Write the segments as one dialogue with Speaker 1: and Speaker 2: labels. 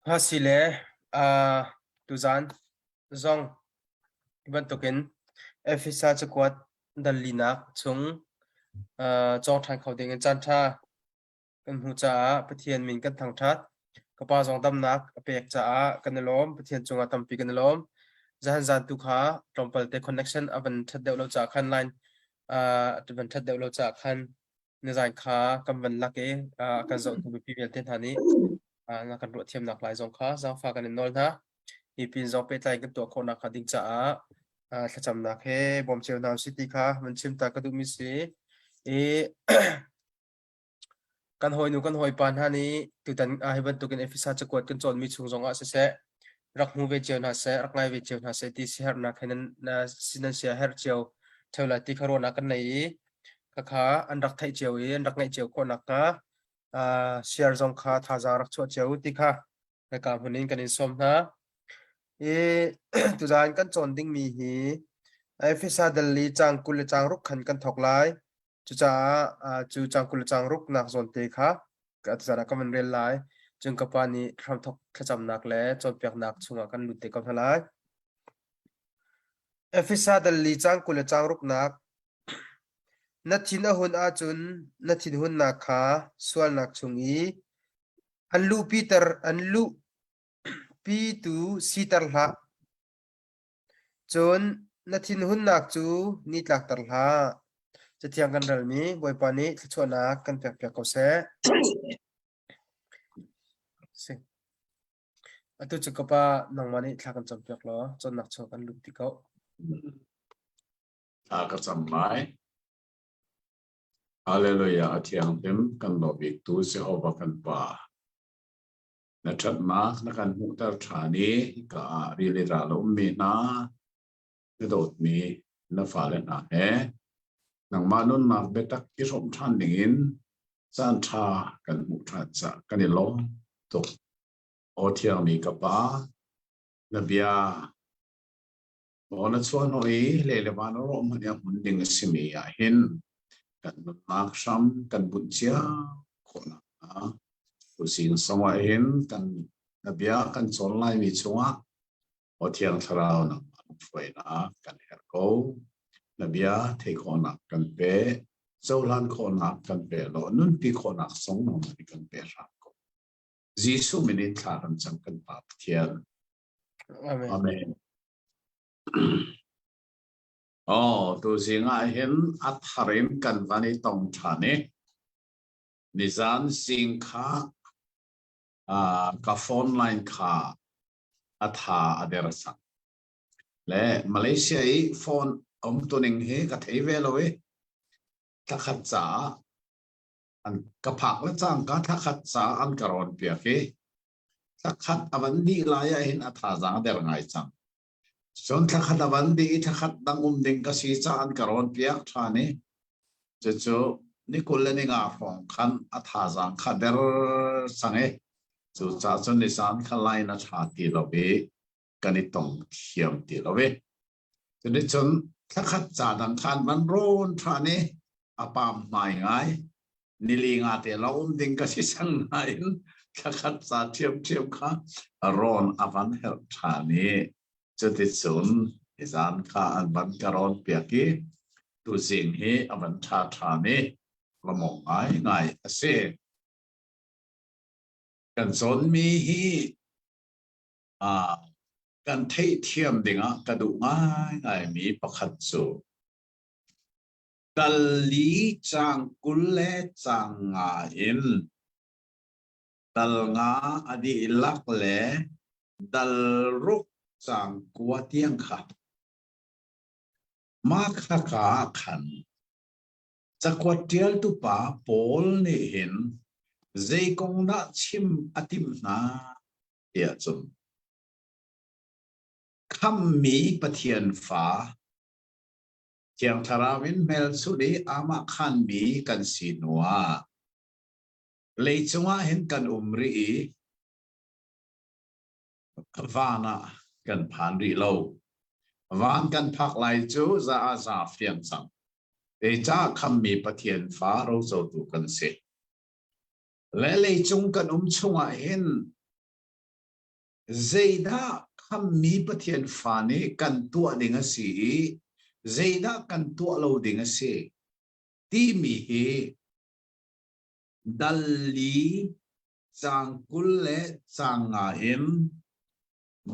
Speaker 1: Hasile tuzan zong iban token efisa chakwat dalinak chung chong than khoding chan tha kan hu cha pathian min kan thang that kapa zong dam nak apek cha kan lom pathian chunga tampi kan lom zahan zan tu kha trompal te connection avan that deuh lo cha khan line avan that deuh lo cha khan nizan kha kam van lake kan zong tu pi vel ten thani na kan ro thiam nak lai zong kha zang fa kan nol na ipin zong pe tlai kan to khona kha ding cha thacham nak he bom cheu nam city kha man chim ta ka du mi si e kan hoi pan hani tu tan hiban tu kan efisa chakot kan chon mi chung zonga se se rak mu ve cheu na se rak ngai ve cheu na se ti si her na khenan na sinan sia her cheu thela ti kharo na kan nei ka kha an rak thai cheu e an rak ngai cheu ko na ka share zong kha tha za rak chho cheu ti kha ka ka hunin kan in som na e tu zan kan chon ding mi hi efisa dali chang kul chang ruk khan kan thok lai chu cha chu chang kul chang ruk nak zon te kha ka zara ka man rel lai chung ka pani tham thok thacham nak le chon pek nak chunga kan lu te ka thalai efisa dali chang kul chang ruk nak na thin a hun a chun na thin hun nak kha swal nak chungi an lu peter an lu pi tu sitar hla chun na thin hun nak chu ni tlak tar hlaจะเทียงกันเรื่องนี้บอยปานี้ชวนนักกันเปียกเขาเสสิอัตุจุกปะนังมันนี่ทากันจำเปียกล้อจนนักชกกันลุกที่เขา
Speaker 2: ทากันจำไหมฮาเลลูยาเทียงเต็มกันดอกอีกตัวเสียออกกันป่านัชัดมากนักการมุตตานีก็รีเลราลมมีนาโดดมีนักฝ่าเลนะเฮนังมานุนมาเบตักกิสมชันดิ่งสันชากันมุตตากันนี่ล้มตกโอเทียงมีกับป่านเบียโอนัชวนโอยเลเลบานโรมันยังมันดิ่งสิมีอาหินกันนักซ้ำกันบุญเชียคนผู้สิ่งสมัยเห็นกันนบีกันสอนไล่มีชัวโอเทียงทราวนักช่วยนะกันเฮร์โกนบีเทคอนักกันเปะเจ้าล้านคนนักกันเปะโลนุ่นปีคนนักสองนักกันเปะรักก็จีสุมินิทารันจังกันปาบเทียนอาเมนอ๋อตัวสิ่งเห็นอัฐารินกันวันนี้ต้องทานเนี่ยนิจานสิ่งข้ากับโฟนไลน์ค่าอัฐาอเดรสันและมาเลเซียโฟนตัวหนึ่งเฮกับไทยเวลเลยถ้าขัดจ้าอันกับผักและจ้างก็ถ้าขัดจ้าอันกระรอนเปียกถ้าขัดอวันดีลายเห็นอัฐาจางเดรไงจังส่วนถ้าขัดอวันดีถ้าขัดดังดิ่งก็สีจ้าอันกระรอนเปียกท่านี้จะนี่คุณเล่นงาของขันอัฐาจางขัดเดรสังจุดจ้าจนในสารขลายนัชาติเราเบกันนี่ต้องเทียมติเราเบจนในจนถ้าขัดจ่าดังขันมันโรนท่านี้อาปามไม่ไงนิลิงาเตเราดิ่งก็สิสังไงถ้าขัดจ่าเทียมข้าร้อนอวันเฮลท่านี้จุดที่สุดในสารข้าอันบันกระรอนเปียกี้ตัวสิ่งนี้อวันท่านี้ละมองไงเสียกันสนมีฮีกันเทียมดิ่งกระดูกง่ายมีประคัตสูดัลลีจังกุลเลจังอินดัลงาอดีลักเลดัลรุกจังกัวเตียงขัดมาขากาขันจะกัวเตียลตุปาโปลนี่เห็นใจกงนัชิมอติมนาเดียจุนคำมีปะเทียนฟ้าเทียงทราวินเมลสุดีอามาขันมีกันสีนัวเลยจงว่าเห็นกันรีวานะกันผ่านรีโลวานกันพักไหลจูจะอาซาเฟียงสังจ้าคำมีปะเทียนฟ้าเราจะดูกันเสและเลยจงกันชงเห็น Zayda kham mi pathian fani kan tua ding si Zayda kan tua lo ding si ti mi hi dalli chang kul le chang nga in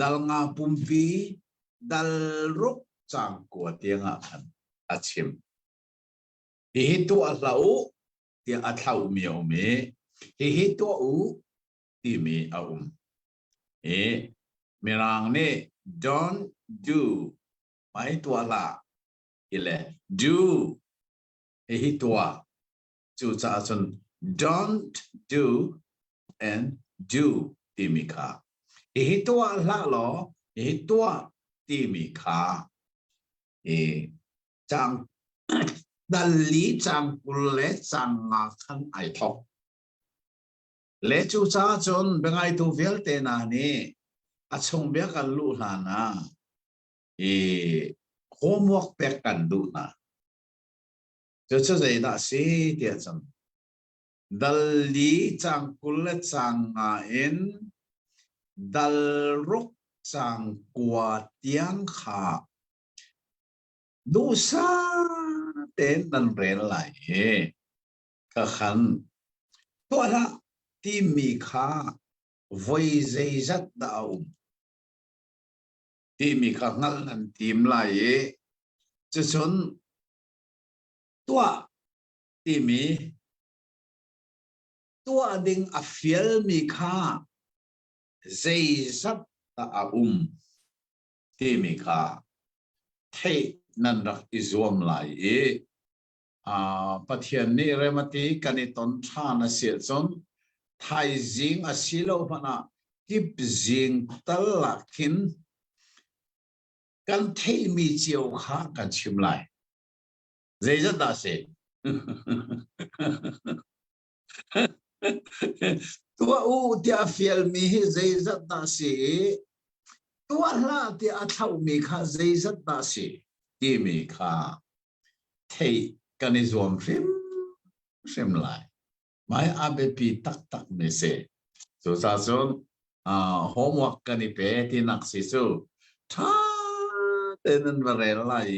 Speaker 2: dal nga pumpi dal ruk chang ko tianga khan achim hi tu a lau ti a thau mi o me hi tu u ti mi a e mirang ne don't do mai tua la ile do hi tua chu cha chun don't do and do ti mi kha hi tua la lo hi tua ti mi kha e chang dal li chang kul le chang nga khan ai thok le chu cha chun bengai tu vel te na ni a chung bia kan lu la na e homework pek kan du na cho dai da si dia chang dal li chang kul le chang nga in dal ruk chang kwa tiang kha du sa ten nan ren lai he ka khan to la ti mi kha voi zai zat da ti mi kha ngal nan tim lai e chu chun tua ti mi tua ding a fiel mi kha zai zat da ti mi kha thei nan rak izom lai e pathian ni remati kaniton tha na se chon thai jing a silo bana kip jing tal lakin kan thei mi chiao kha kan chim lai zai zat da se tua u tia fiel mi hi zai zat da se tua la tia a thau mi kha zai zat da se ti mi kha thei kan izom rim lai mai abe pi tak me se so sa son homework kan i pe ti nak si su tha tenen vare lai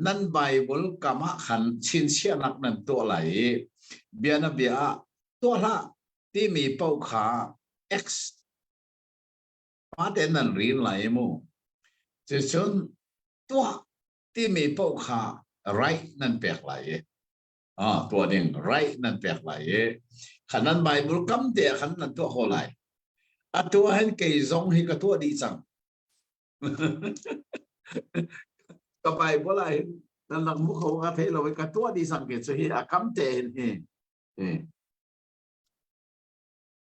Speaker 2: nan bible kama khan chin sia nak nan to lai biana bia to la ti mi pau kha x pa ten nan rin lai mu se son to ti mi pau kha right nan pek lai tua ding right nan pek lai khanan bible kam te khan nan to ho lai a tua hen ke zong hi ka tua di chang ka bible lai nan lang mu kho ka the lo ka tua di sang ke hi a kam te hi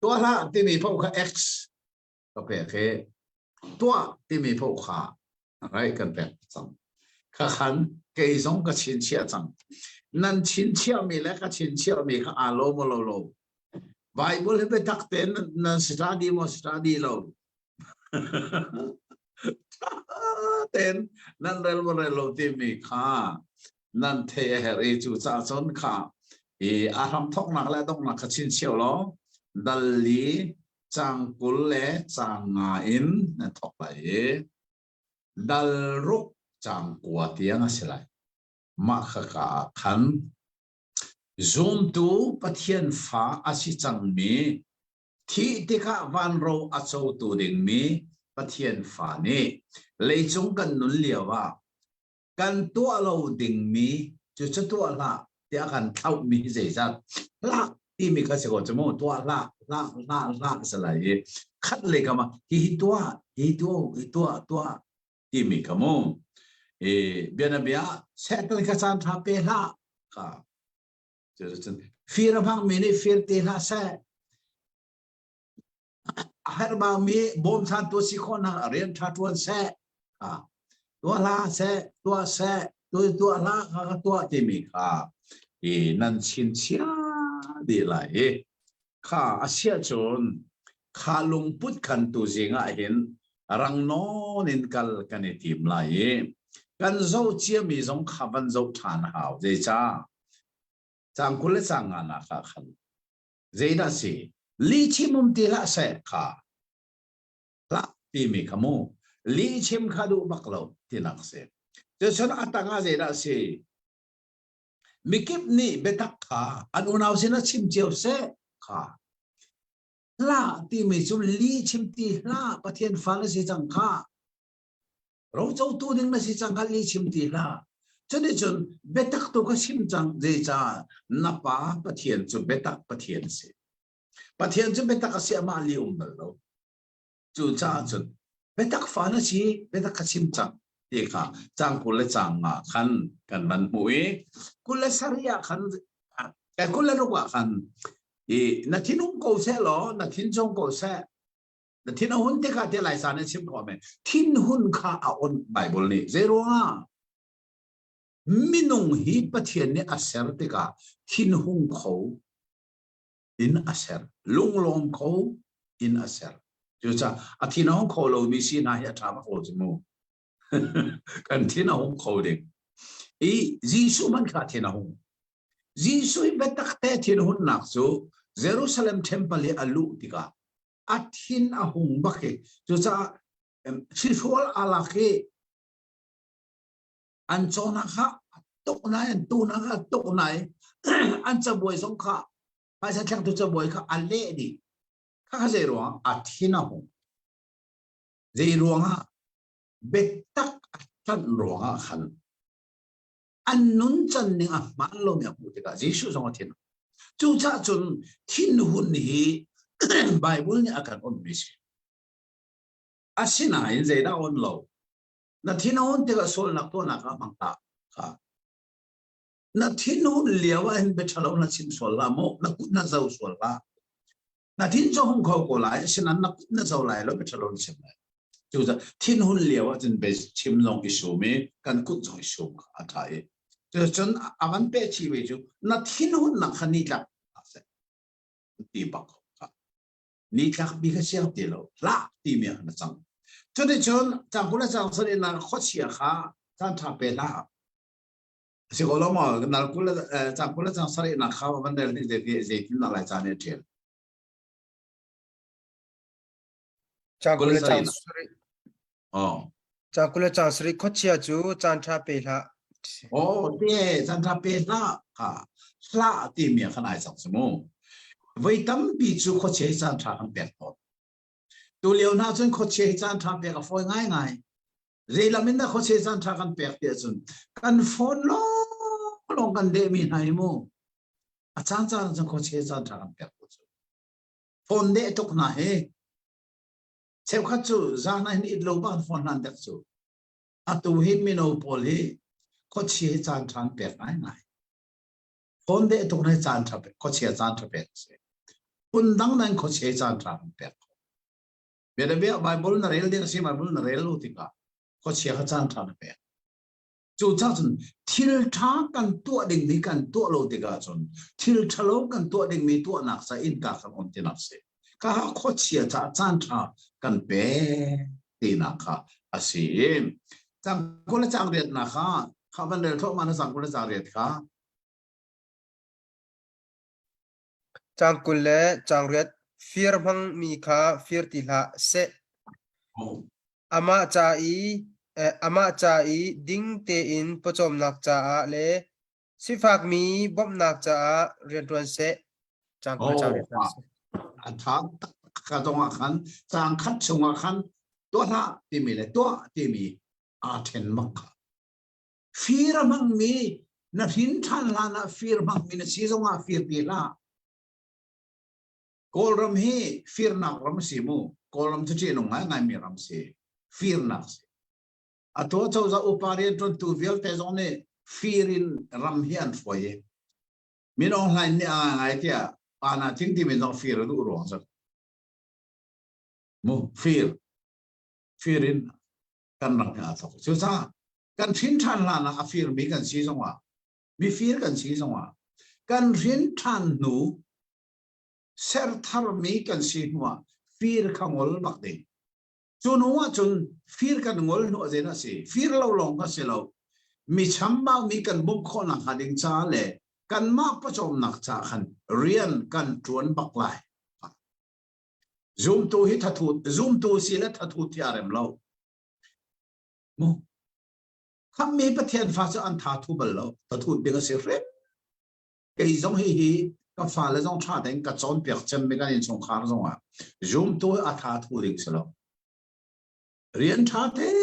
Speaker 2: tua la ti mi pau kha x ka pe ke tua ti mi pau kha right kan pek chang kha khan ke zong ka chin chia chang nan chin chia mi la ka chin chia mi kha a lo mo lo bible he be tak ten nan study lo ten nan rel mo lo ti mi kha nan the her e chu cha chon kha e a ram thok nak la dong nak ka chin chia lo dal li chang kul le chang nga in na thok lai dal ruk chang kwa tiang a selai ma kha ka khan zoom tu pathian fa asi chang mi thi te kha van ro a chau tu ding mi pathian fa ni leichung kan nun liawa kan tu alo ding mi chu chu tu la te kan thau mi zai zat la ti mi kha se ko chmo tu la selai khat le ka ma hi tu ti mi ka mo biana bia settle ka san tha pe la ka fear bang mene fear te la sa har bang mi bom san to si khona rian tha tuan sa to la sa to la ka to ti mi ka nan chin chia di lai kha asia chon kha lung put khan tu jinga hin rang no nin kal kan tim lai kan zo chia mi zong khaban zo than hao je cha chang kul chang na kha khan zeida si li chi mum ti la sa kha ละที่มีขโมลีชิมขาดูบักเราที่นักเสพจะฉันอัตงาเจได้สิมิกิบนี่เบตักขาอันอุณาวสินะชิมเจียวเสขาละที่มีจุลีชิมตีละประเทศฟ้าละสิจังขาเราเจ้าตัวนึงละสิจังขาลีชิมตีละจนจนเบตักตัวก็ชิมจังเจจานับปะประเทศจุเบตักประเทศสิประเทศจุเบตักเสียมาลีอุมเบลเราจูจ้าจุเบตักฟ้าละสิเบตักก็ชิมจังที่ค่ะจังกุลจังอ่ะขันกันมันมวยกุลสริยาขันแต่กุลลูกว่าขันนักที่นุ่งโกเซ่หรอนักที่จงโกเซ่นักที่นุ่งหุ่นที่ข้าที่ไหลสารในชิมก่อนไหมที่หุ่นข้าเอาอนไบเบิลนี่เซโร่ะมินุ่งฮีปะเทียนเนี่ยอาเซอร์ติกาที่หุ่นเขาอินอาเซอร์ลุงลมเขาอินอาเซอร์จู่จ้าอาที่นุ่งเขาเรามีสีหน้าที่ทำเขาจมูกกันที่นุ่งเขาเด็กจีซูมันข้าที่นุ่งจีซูเบตักเตที่นุ่งนักซูเยรูซาเล็มเทมเพลอาลูติกาอาทินอาหงบักเกจู่จ้าชิฟอลอาลาเกอันโจนักฮะตกไหนอันตูนักฮะตกไหนอันจะบวยสงข้าภาษาแขกตัวจะบวยข้าอันเล่ดิข้าเจรวงอาทินอาหงเจรวงฮะเบตักอันรวงฮะขันอันนุนจันนี่อ่ะมาลงอย่างพูดกันเยซูทรงทินจู่จ้าจนทินหุ่นนี้ไบเบิลนี่อาการอ่อนไม่ใช่อาศินาอินเจด้าอ่อนโลนาทินหุ่นที่ก็ส่วนนักตัวนักมังตาค่ะนาทินหุ่นเลี้ยวเห็นเบชลาวนชิมส่วนละโมนักกุนน่าจะส่วนละนาทินจงเขาโกลายฉะนั้นนักกุนน่าจะไหลแล้วเบชลาวนชิมเลยจู่จ้าทินหุ่นเลี้ยวจนเบชิมลงอิสูมีกันกุนจงอิสูมอาทัยจนอาวันเปชีวิจูนาทินหุ่นนักขันนี่ละตีบักค่ะนี่ลักบิกเสียเดียวละตีเมียนะจังจนจังกุลจังสรินาขดเสียค่ะจังทับเปล่าสิโกลมานักกุลจังกุลจังสรินาข้าวมันเดินที่เจตินอะไรจานเนี่ยเทียน
Speaker 1: จังกุลจังสริ
Speaker 2: อ๋อ
Speaker 1: จังกุลจังสริขดเชียจูจันทราเปล่า
Speaker 2: โอ้เด้จันทับเปล่าค่ะละตีเมียขนาดสังสมุไว้ตั้มปีจูขดเชียจันทราอันเปล่าตัวเลี้ยวน่าจนขดเชยจานทำเปียกฝอยง่ายเรียลมินดาขดเชยจานทำกันเปียกเดียจนกันฝนลงกันเดมีนายมูอาจารย์จนขดเชยจานทำกันเปียกฝนเดตุกน่ะเฮเช้าขัดจูจานนั้นอิดโลบ้านฝนนั่นเด็กจูอัตุหิมิโนโพลีขดเชยจานทำเปียกง่ายฝนเดตุกน่ะจานทำเปียกขดเชยจานทำเปียกปุ่นดังนั้นขดเชยจานทำเปียกเบียดเบียดไบเบิลน่ะเรลเดียร์สิไบเบิลน่ะเรลลูติกาก็เชื่อขจานทานเปียจู่จ้าจนทิลท้ากันตัวดิ่งมีกันตัวโลติกาจนทิลทะเลาะกันตัวดิ่งมีตัวนักใส่อินกากันอนตินับเสก็เขาเชื่อจ้าจานทากันเปียตีนักค่ะอาศัยจังกุลจังเรียดนะคะข้าพเจ้าทุกมันจังกุลจังเรียดค่ะ
Speaker 1: จังกุลจังเรียดฟิร์มังมีค่าฟิร์ติละเซอามาจาอีดิ้งเตอินประจมนักจ่าเลสิฟักมีบ่มนักจ่าเรียนตัวเซจังกุลจังเรียด
Speaker 2: อันท้าขัดตรงขันจางขัดชงขันตัวละที่มีเลยตัวที่มีอาเทนมังค่ะฟิร์มังมีนับหินทันลานะฟิร์มังมีนะซีซงอาฟิร์ติละกอลรัมฮีฟิร์นักรัมซีมูกอลรัมทุจีนงไงมีรัมซีฟิร์นักซีอัตัวเจ้าจะอุปารีตนตูวิลเตจอนเนฟิรินรัมฮีอันฟอยมีน้องไงเนี่ยไงเที่ยปานาทิ้งที่มีน้องฟิร์ดูร้อนสักมูฟิรินกันรังอาสักสุดท้ายกันทิ้งทันลานะฟิร์มีกันซีซงว่ามีฟิร์กันซีซงว่ากันทิ้งทันหนูเซอร์ทาร์มีกันสิหัวฟีร์ขังวอลบักเดงจนว่าจนฟีร์กันงอลนัวเจน่าสิฟีร์เราลงก็เสเรามีช้ำบ้ามีกันบุกคนนักหาดิงจ้าเล่กันมาประจมนักจ้าขันเรียนกันจวนบักไล zoom tu hi thathu zoom tu si la thathu tiarem lo mo kham mi pathian fa cho an tha thu bal lo thathu de ga se re cái giống hi cái pha là giống cha đến cái chọn việc chân mấy cái nhân trong khár giống à zoom tôi à thà thu định sẽ lo riêng cha thế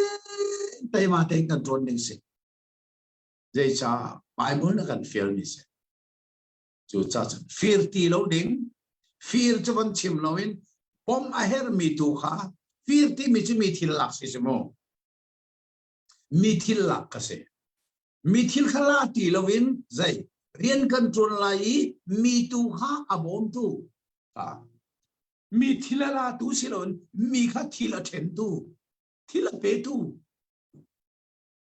Speaker 2: tay mà thế cái chọn định sẽ dây cha Bible là cần phiền đi sẽ chú cha chân phiền tì lâu đỉnh phiền cho vẫn chìm lâu in bom a her mi tu kha phiền tì mi chỉ mi thil lạc sẽ mo mi thil lạc cái sẽ mi thil khala tì lâu in dây riêng control lại mi tu ha abom tu mi thila la tu silon mi kha thila them tu thila pe tu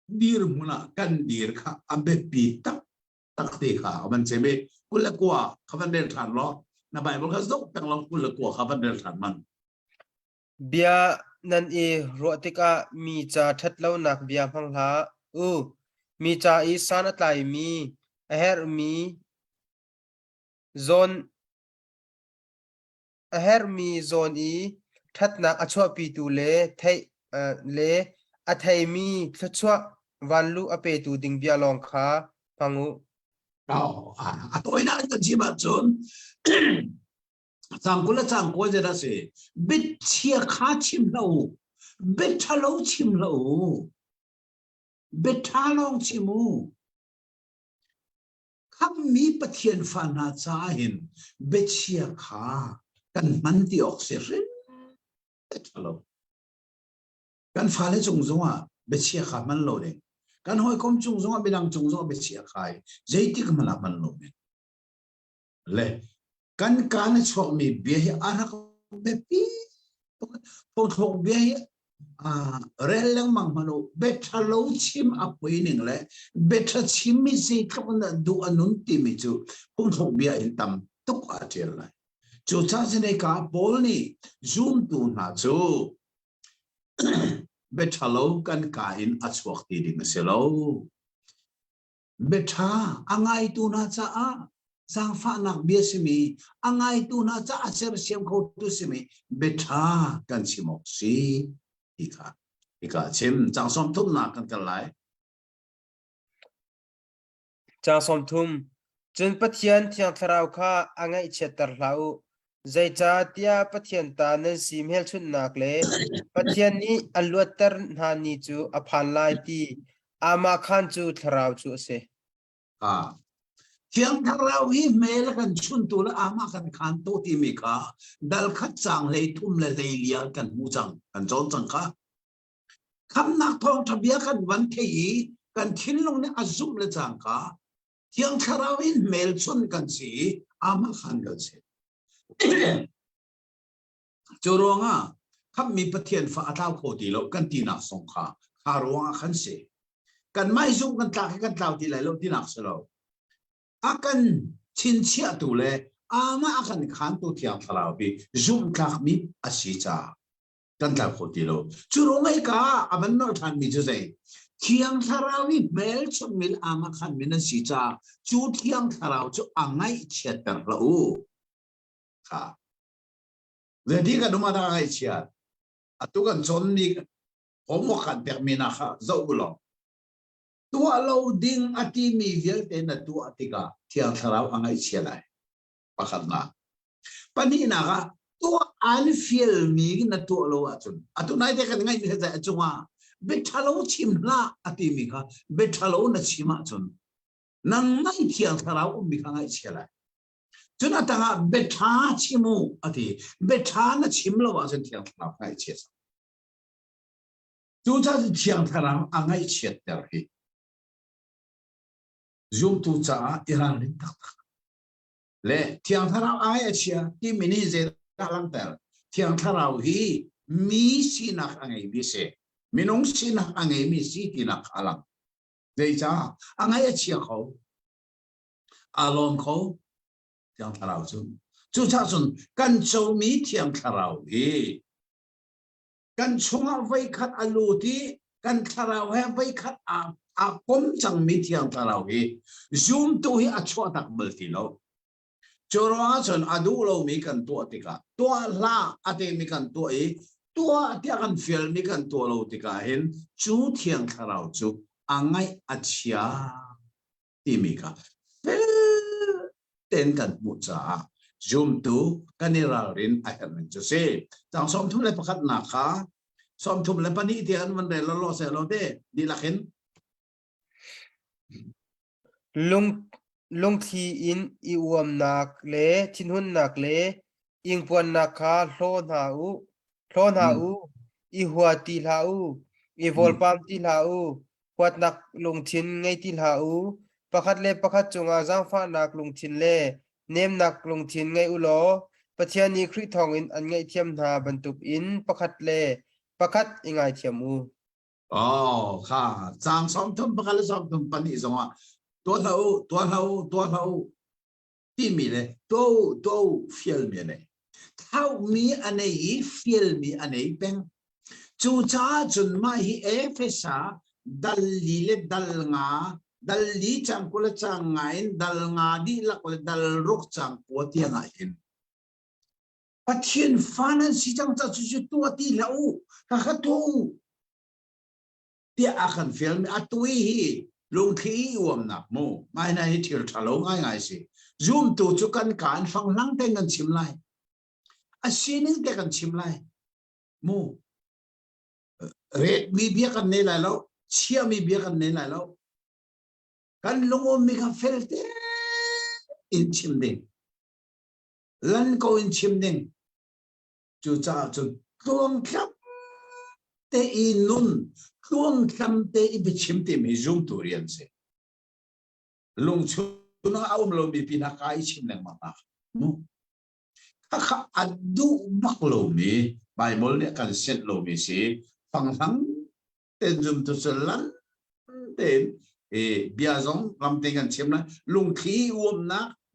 Speaker 2: dir muna kan dir kha abe pi tak tak te kha man chebe kula kwa khaban del than lo na bible kha zok tang long kula kwa khaban del than man
Speaker 1: bia nan e rotika mi cha that lo nak bia phang la mi cha i sana tlai mi a her mi zone a her mi zone i that nak achwa pi tu le thai le a thai mi thachwa vanlu ape tu ding bia long kha pangu
Speaker 2: tôi nói cái gì mà chốn chẳng có chẳng có gì đó sẽ biết chia khá chim lâu biết thà lâu chim lâu biết thà long chim u khắp mi bất thiện phản hạ cha hin biết chia khá cần mắn tiok sẽ rất thà lâu cần phá lệ chung dung à biết chia khá mắn lâu đấy cần hỏi công chung dung à biết đang chung dung à biết chia khai dây tiếc mà làm mắn lâu đấy lệ kan kan chok mi bia ara be pi po thok bia rel lang mang mano betha lo chim apoi ning le betha chim mi se kapna du anun ti mi chu po thok bia in tam tok a tel lai chu cha se ka bol ni zoom tu na chu betha lo kan ka in achwak ti ding se lo betha angai tu na cha a sang pha nak bia simi angai tu na cha aser siam kho tu simi betha kan simok si ika chem chang som thum na kan lai
Speaker 1: chang som thum chun pathian thiang tharau kha angai chetar hlau zai cha tia pathian ta nan sim hel chun nak le pathian ni alwatar na ni chu aphan lai ti ama khan chu tharau chu se
Speaker 2: thiang tharau hi mel kan chun tu la ama kan khan to ti mi kha dal khat chang le thum le dei lia kan mu chang kan chon chang kha kham nak thong thabia kan wan thei kan thin long ne azum le chang kha thiang tharau hi mel chun kan si ama khan ga se choronga kham mi pathian fa atau kho ti lo kan ti na song kha ronga khan se kan mai zum kan tlau ti lai lo ti nak se lo akan cincia tu le ama akan khan tu thiang tharau bi zum klak mi asicha kan tlau kho ti lo churongai ka aban no than mi ju sei thiang tharau bi bel chum mil ama khan min asicha chu thiang tharau chu angai chetar lo kha le di ka duma da ngai chia atu kan chon ni homo khan termina kha zo bulo tua lâu ding ati mi vial te na tua atika thiang tharau angai chialai pakhat na pani na ga tua an fiel mi na tua lo achun atu nai te kan ngai ni za achunga bethalo chim la ati mi kha bethalo na chima chun nang ngai thiang tharau mi kha ngai chialai chun atanga betha chimu ati betha na chimlo wa chen thiang tharau ngai chiesa chu cha thiang tharau angai chiat ter hi zoom tu cha iran rin tak le thiang tharau ai achia ti mini ze lang tel thiang tharau hi mi sinak angai bi se minong sinak angai mi si tinak alang dei cha angai achia kho alon kho thiang tharau chu cha sun kan chou mi thiang tharau hi kan chunga vai khat alu ti kan tharau he vai khat a kom chang mi thiang tharau hi zoom tu hi achwa tak bal ti lo cho nó chọn adu lâu mi cần tua tika tua la ate mi cần tua ấy tua tia cần phiền mi cần tua lâu tika hen chú thiền kharau chú angai achia timika tên cần một trả zoom tu kanira rin akan men cho se tang som thum le pakhat na kha som thum le pani ti an man re lo se lo de di lakhin
Speaker 1: lung thi in i uam nak le thin hun nak le ing puan nak kha hlon ha u i hua ti la u i vol pam ti la u kwat nak lung thin ngai ti la u pakhat le pakhat chunga jang fa nak lung thin le nem nak lung thin ngai u lo pathian ni khri thong in an ngai thiam na bantuk in pakhat le pakhat ingai thiam u
Speaker 2: oh kha chang som thum pakal som thum pani zonga tua lau ti mi le to fiel mi ne thau mi anei fiel mi anei peng chu cha chun ma hi efesa dal li le dal nga dal li chang kula chang ngain dal nga di la kula dal ruk chang po ti nga hin pathian fanan si chang cha chu tua ti lau ka kha tu ti akan fiel mi atui hi lung khi uam nak mo mai na hi thil thalo ngai si zoom tu chu kan phang lang te ngan chim lai a sining te kan chim lai mo red mi bia kan ne lai lo chia mi bia kan ne lai lo kan lungo mi kan fel te in chim ding lan ko in chim ding chu cha chu tuang khap te i nun tuang kham te i bi chim te mi zoom tu rian se lung chu no aum lo mi pina kai chim nang ma no kha adu mak lo mi bible ne kan set lo mi si phang phang ten zoom tu selan ten e bia zong lam te kan chim na lung khi uom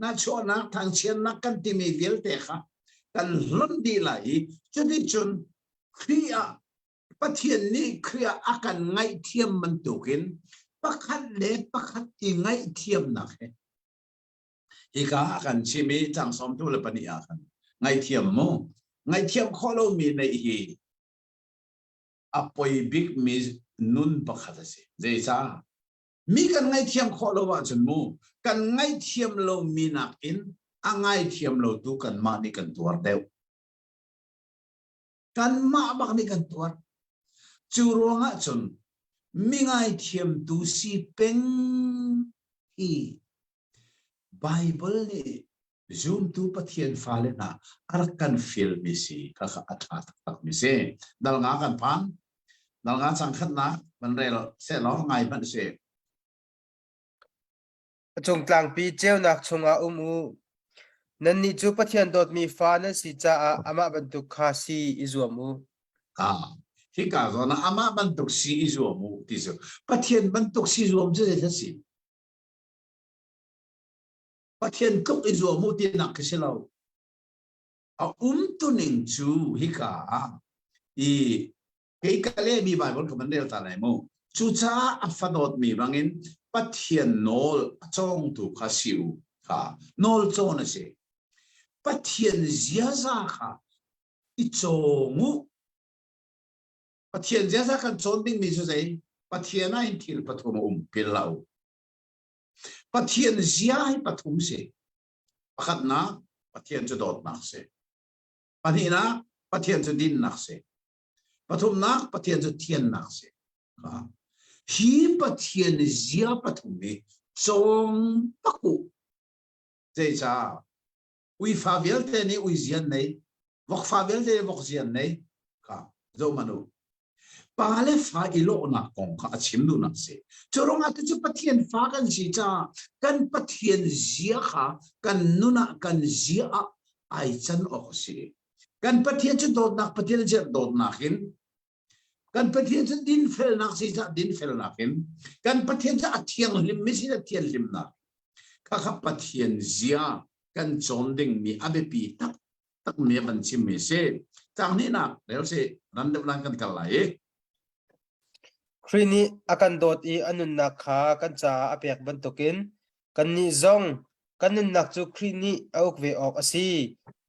Speaker 2: na cho na thang chen na kan ti mi vel te kha kan lon di lai chu di chun khria pathian ni khria akan ngai thiam man tukin pakhat le pakhat ti ngai thiam na he hi ka akan chimi chang som tu le pani akan ngai thiam mo ngai thiam kholo mi nei hi apoi big mi nun pakhat ase jeisa mi kan ngai thiam kholo wa chun mu kan ngai thiam lo mi nak in angai thiam lo tu kan ma ni kan tuar deu kan ma bak ni kan tuar chu ronga chun mingai thiam tu si peng hi bible ni zoom tu pathian fale na arkan fil mi si ka atha tak mi se dal nga kan pan dal nga chang khat na man rel se lo ngai ban se
Speaker 1: chung tlang pi cheu nak chunga umu nan ni chu pathian dot mi fa na si cha ama bantuk kha si izuamu
Speaker 2: ka hi ka zo na ama ban tuk si izu mu ti zo pathian ban tuk si zo je je si pathian tuk izu mu ti nak se lo a tu ning chu hi ka i ke ka le mi bible ko man del ta lai mo chu cha a fa dot mi bangin pathian nol chong tu kha siu ka nol chong na se pathian zia za kha i chongu pathian zia za kan chon ding mi chu sei pathian a in thil pathum pilau pathian zia hi pathum se pakhat na pathian chu dot nak se pani na pathian chu din nak se pathum nak pathian chu thian nak se hi pathian zia pathum me chong paku sei cha ui fa vel te ni ui zian nei vok fa vel te vok zian nei ka zo manu pale fa ilo na kong ka chim nu na se chorong atu chu pathian fa kan si cha kan pathian zia kha kan nuna kan zia ai chan o si kan pathian chu dot nak pathian chu dot nakin kan pathian chu din fel nak si cha din fel nakin kan pathian chu athiang lim mi si athiang lim na ka kha pathian zia kan chonding mi abepi tak mi ban chim mi se tang ni na lel se ran de lan kan kalai
Speaker 1: khrini akan dot i anun na kha kan cha apek bantukin kan ni zong kan nun nak chu khrini auk ve ok asi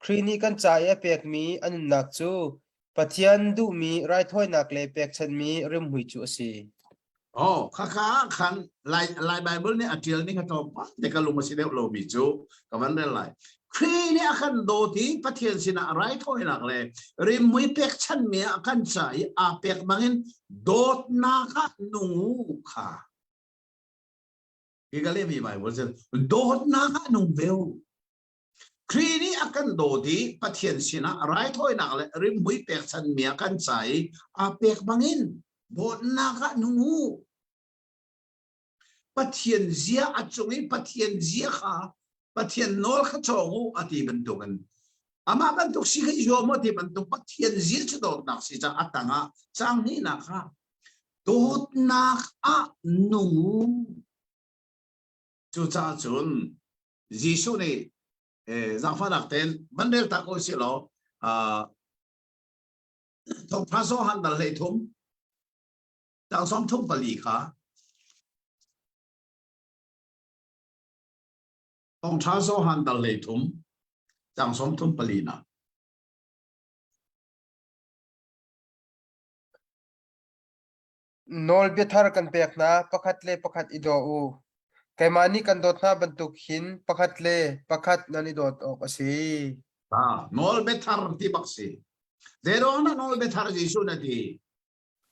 Speaker 1: khrini kan chai a pek mi anun nak chu pathian du mi rai thoi nak le pek chan mi rim hui chu asi
Speaker 2: oh khan lai Bible ni atil ni khato pa te ka luma sideu lo mi chu ka van re lai khri ni akan do ti pathian sina rai thoi nak le rim mui pek chan mi akan chai a pek mangin dot na ka nu kha igale mi Bible se dot na ka nu veu khri ni akan do ti pathian sina rai thoi nak le rim mui pek chan mi akan chai a pek mangin dot na ka nu pathian zia achungi pathian zia kha pathian nol kha chongu ati bentukan ama bentuk si kha yo mo ti bentuk pathian zia chudot nak si cha atanga chang ni na kha dot nak a nu chu cha chun jisu ni zang fa dak ten bandel ta ko si lo thong phaso han dal le thum tang som thum pali kha ông cha số han dal lệ thum chẳng sống thum palina
Speaker 1: nol be thar kan pek na pakhat le pakhat ido u kaimani kan dot na bantuk hin pakhat le pakhat nani dot ok asi
Speaker 2: nol betar ti baksi zero na nol betar jisu na ti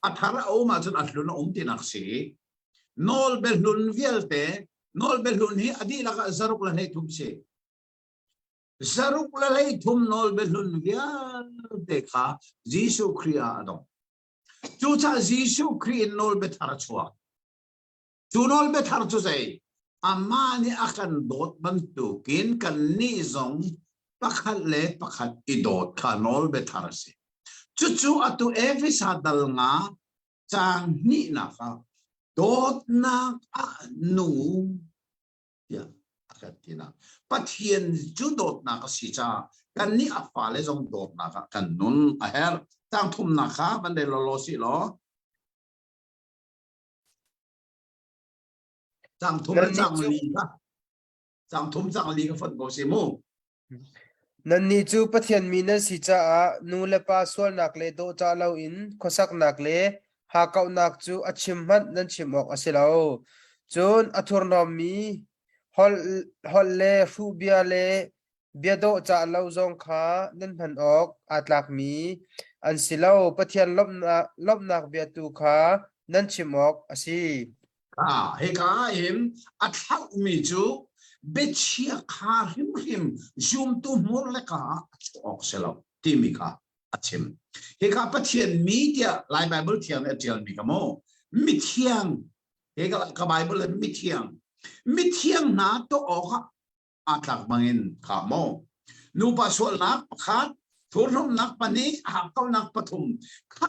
Speaker 2: athara o ma chun atlun ti naksi nol belun vielte nol belun hi adi la zaruk la nei thum se zaruk la lei thum nol belun vial dekha jisu khria adong chu cha jisu khri nol betar chua chu nol betar chu sei amani akan dot bantu kin kan ni zong pakhat le pakhat idot kha nol betar se chu chu atu efisa dal nga chang ni na kha dot na nu ya akatina pathian chu dot na ka si cha kan ni afa le jong dot na ka kan nun a her tang thum na kha ban de lo si lo tang thum chang li ka tang thum chang li ka phot go si mu
Speaker 1: nan ni chu pathian mi na si cha a nu le pa sol nak le do cha lo in khosak nak le ha kau nak chu achim man nan chimok asilo chun athur nom mi hol le fu bia le bia do cha lo zong kha nan han ok atlak mi an silo pathian lop nak bia tu kha nan chimok asi
Speaker 2: he ka him athak mi chu bechia kha him zoom tu mor le ka ok selo timika achim he ka pathian media lai Bible thian etial mi ka mo mi thiang he ka Bible mi thiang na to oka atlak mangin ka mo nu pa sol na khat thurnom nak pani ha kau nak pathum kha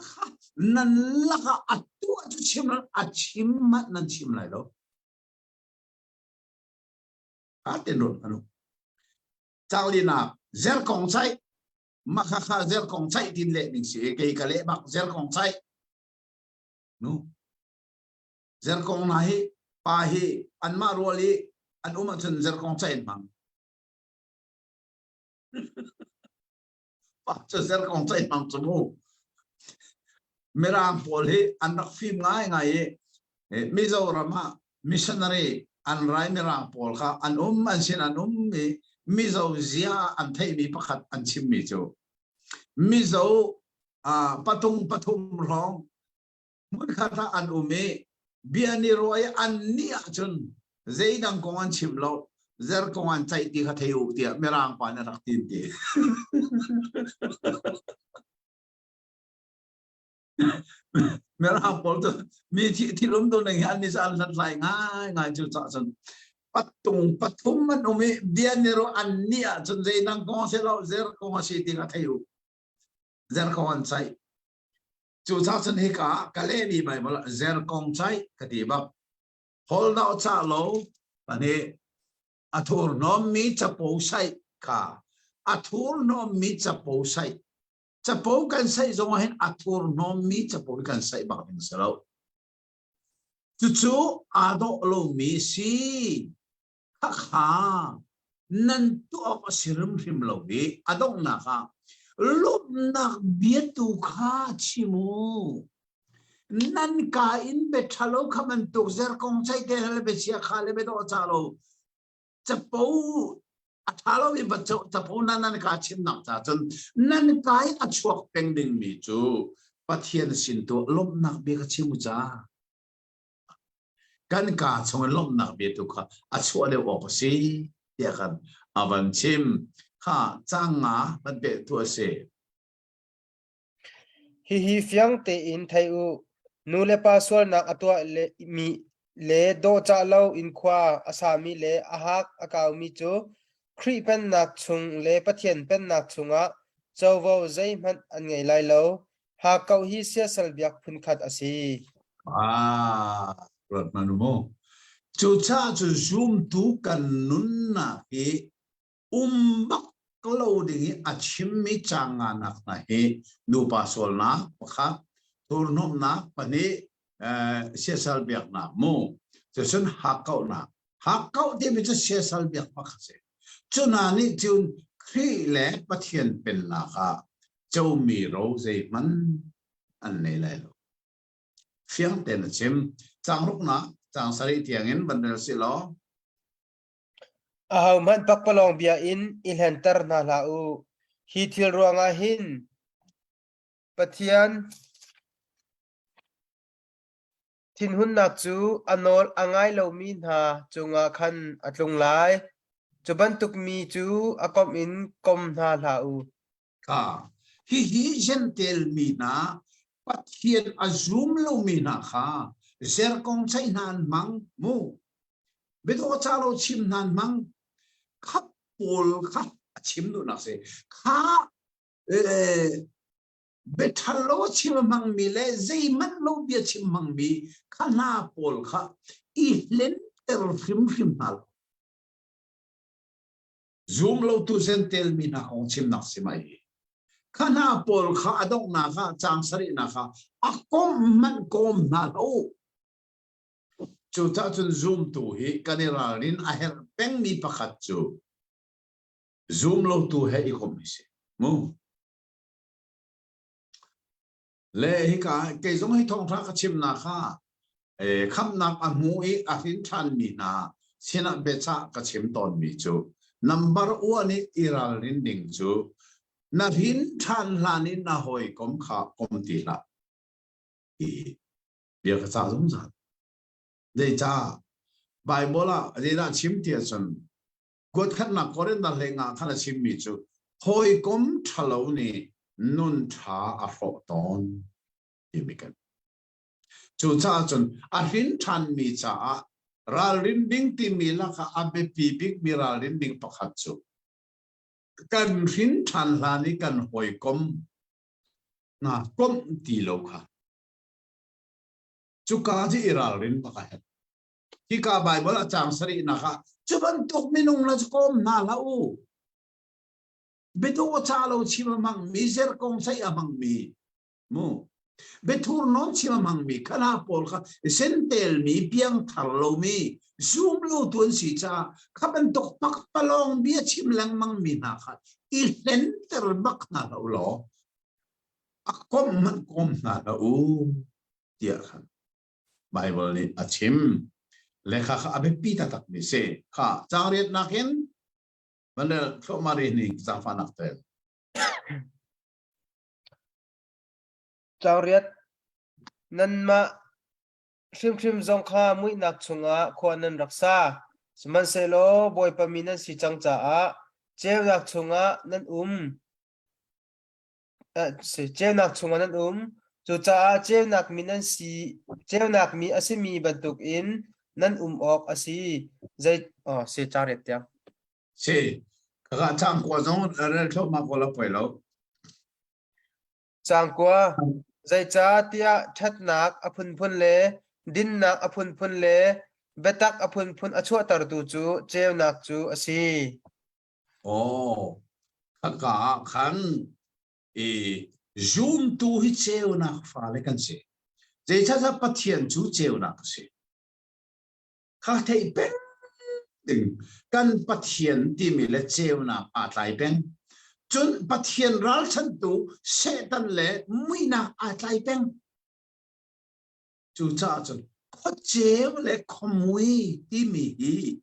Speaker 2: nan laka atu atu chim achim ma nan chim lai lo aten ron anu chaulina zel kong chai makha zel kong chai tin le ning si ke ka le bak zel kong chai nu zel kong na hi pa hi an ma roli an uma chun zel kong chai mang pa chu zel kong chai mang chu mu merang pol hi an rak phim ngai Mizorama missionary an rai merang pol kha an an sin an mi mizo zia an thei mi pakhat an chim mi chu mizo patum rong mun kha an me biani roi an ni chun zeidang kong an chim lo zer kong an chai ti kha theu ti merang pa na rak tin ti merang pol tu mi ti lum tu nang han ni san san lai ngai chu cha chun patum man me biani ro an ni chun zeidang kong se lo zer kong si ti kha theu zer kong an chai chu cha chun he ka le ni bai mal zer kong chai ka ti ba hol na cha lo ani athur nom mi cha po sai ka athur nom mi cha po sai cha po kan sai zong hen athur nom mi cha po kan sai ba hin salo chu ado lo mi si kha nan tu op sirim rim lo bi adong na ka lop nak bia tu kha chimu nan ka in be thalo khaman tu zer kong chai te hale be chia kha le be do chalo chapo athalo bi bacho chapo nan ka chim nak cha chon nan kai achuak peng ding mi chu pathian sin to lop nak be ka chimu cha kan ka chong lop nak be tu kha achua le opasi ya kan avan chim kha changa ban be tu se
Speaker 1: hi fiang te in thai u nu le pa sol nak atwa le mi le do cha lo in khwa asami le ahak akaw mi chu khri pen nak chung le pathian pen nak chunga chowo zai man an ngei lai lo ha kau hi sia sal biak phun khat asi
Speaker 2: rot manumo chu cha chu zoom tu kan nun na he bak lo ding a chim mi changa nak na he nu pa sol na pakha tur nom na pani sesal biak na mo chu sun hakau na hakau de mi chu sesal biak pakha se chu na ni chun khri le pathian pen na kha chau mi ro zai man an nei lai lo fiang ten chim chang ruk na chang sari tiangin bandel si lo
Speaker 1: ahau man pak palong bia in ilhantar na la u hi thil ruanga hin pathian thin hun nak chu anol angai lo mi na chunga khan atlung lai chuban tuk mi chu akom in kom na la u
Speaker 2: ka hi jen tel mi na pathian azum lo mi na kha zer kong chai nan mang mu bedo chalo chim nan mang khap pol kha chim nu na se kha bethalo chim mang mi le zai man lo bia chim mang mi khana pol kha I len er fim nal zoom lo tu zen tel mi na ong chim nak si mai khana pol kha adok na kha chang sari na kha akom man kom na lo chu ta chun zoom tu hi kanira rin a her peng mi pakhat chu zoom lo tu he I kom mi se mu le hi ka ke zong hi thong tha ka chim na kha kham nak a mu I a hin than mi na sina be cha ka chim ton mi chu number 1 ni iral rin ding chu na hin than la ni na hoi kom kha kom ti la I bia ka cha zong za de cha bible la de da chim ti chun god khat na koren da le nga khala chim mi chu hoi kom thalo ni nun tha a fo ton imikan chu cha chun a hin than mi cha ral rin ding ti mi la kha abe pi big mi ral rin ding pakhat chu kan hin than la ni kan hoi kom na kom ti lo kha chu ka ji ral rin pakhat hi ka bible a chang sari na kha chuban tok minung la kom na la u bedo chalo chima mang mi zer kong sai amang mi mu betur non chima mang mi khala pol kha sentel mi piang thar lo mi zoom lo tun si cha khaban tok pak palong bia chim lang mang mi na kha I len ter bak na lo akom man kom na la u tia khan bible ni achim lekha kha abe pi ta tak mi se kha changriat nakin mana so mari ni zafa naktel
Speaker 1: chawriat nan ma shim zong kha mui nak chunga khwanan raksa sman selo boy paminan si changcha a chew nak chunga nan chew nak chunga nan chu cha chew nak minan si chew nak mi asimi bantuk in nan ok asi zai se chawriat ya
Speaker 2: se ka chang ko zong ra tho ma ko la poi lo
Speaker 1: chang kwa zai cha tia that nak aphun phun le din nak aphun phun le betak aphun phun achua tar tu chu chew nak chu asi
Speaker 2: ka khan zoom tu hi cheu nak fa le kan se je cha sa pathian chu cheu nak se kha thei pen đình căn bắt hiện tìm mi lệ treo na à lại bên chun bắt hiện ral chân tu sẽ tan lệ mũi na à lại bên chú cha chun có treo lệ có mũi tìm mi hi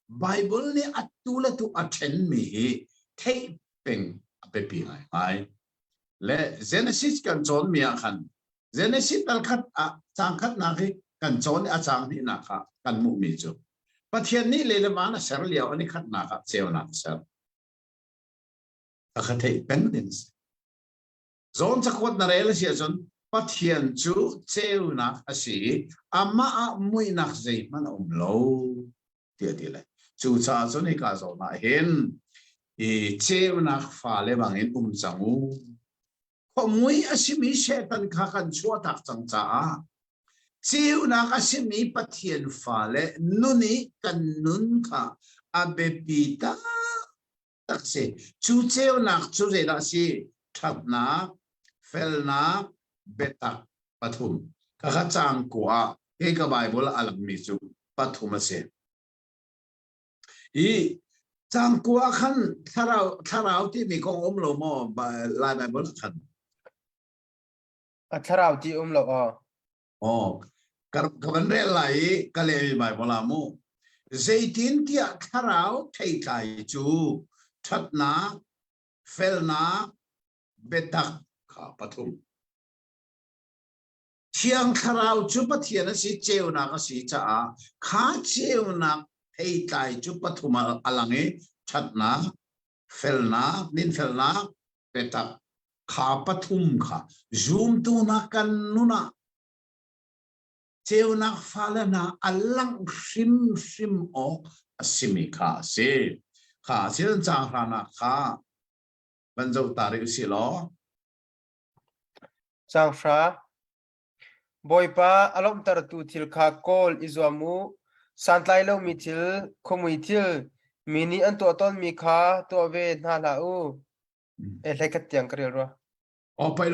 Speaker 2: Bible ni atu la tu attend mi hi thấy bên bên pi ai lệ Genesis kan chọn mi à khăn Genesis al khat a chang khat na khi kan chọn a chang ni na kha kan mu mi chu pathian ni le le mana ser liao ani khat na kha cheu na ser a kha thei pen din zon chakwat na rel sia zon pathian chu cheu na a si ama a mui na zei man lo tia tia le chu cha zon ni ka zo na hen e cheu na fa le bang en changu ko mui a si mi she tan kha kan chua tak chang cha chiu na ka si mi pathian fa le nuni kan nun kha abe pita tak se chu cheu na chu re la si thap na fel na betak pathum ka kha chang kwa e ka bible alam mi chu pathum se i chang kwa khan tharau ti mi kong om lo mo lai bible khan
Speaker 1: a tharau ti lo
Speaker 2: oh kaban re lai ka le bible la mu zaitin tia tharau thei kai chu thatna felna betak kha pathum chiang tharau chu pathian si cheu na ka si cha kha cheu na thei kai chu pathum alange thatna felna nin felna betak kha pathum kha zoom tu na kan nuna cheu na fala na alang sim o asimi kha se kha sian chang rana kha banjo tari si lo
Speaker 1: chang fra boipa alom tar tu thil kha kol izuamu santlai lo mi thil khomui thil mini an to ton mi kha to ve na la u e lai ka tiang kre ro
Speaker 2: o pai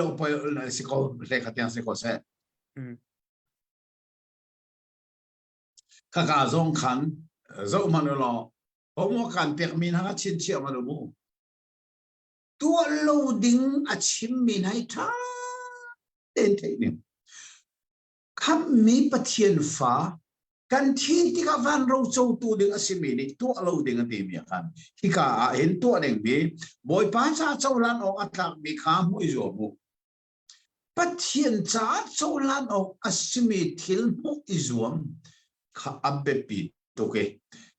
Speaker 2: si ko le khatiang si ko se kha ka zong khan zo man lo o mo kan pek min ha chin chi ma lo mu tua loading a chim min hai tha ten thei ni kham mi pathian fa kan thi ti ka van ro chou tu ding asimi ni tua loading ati mi khan hi ka hen tua ding bi boy pa cha chou lan o atlak mi kha mu zo mu pathian cha chou lan o asimi thil mu izuam kha abbe pi to ke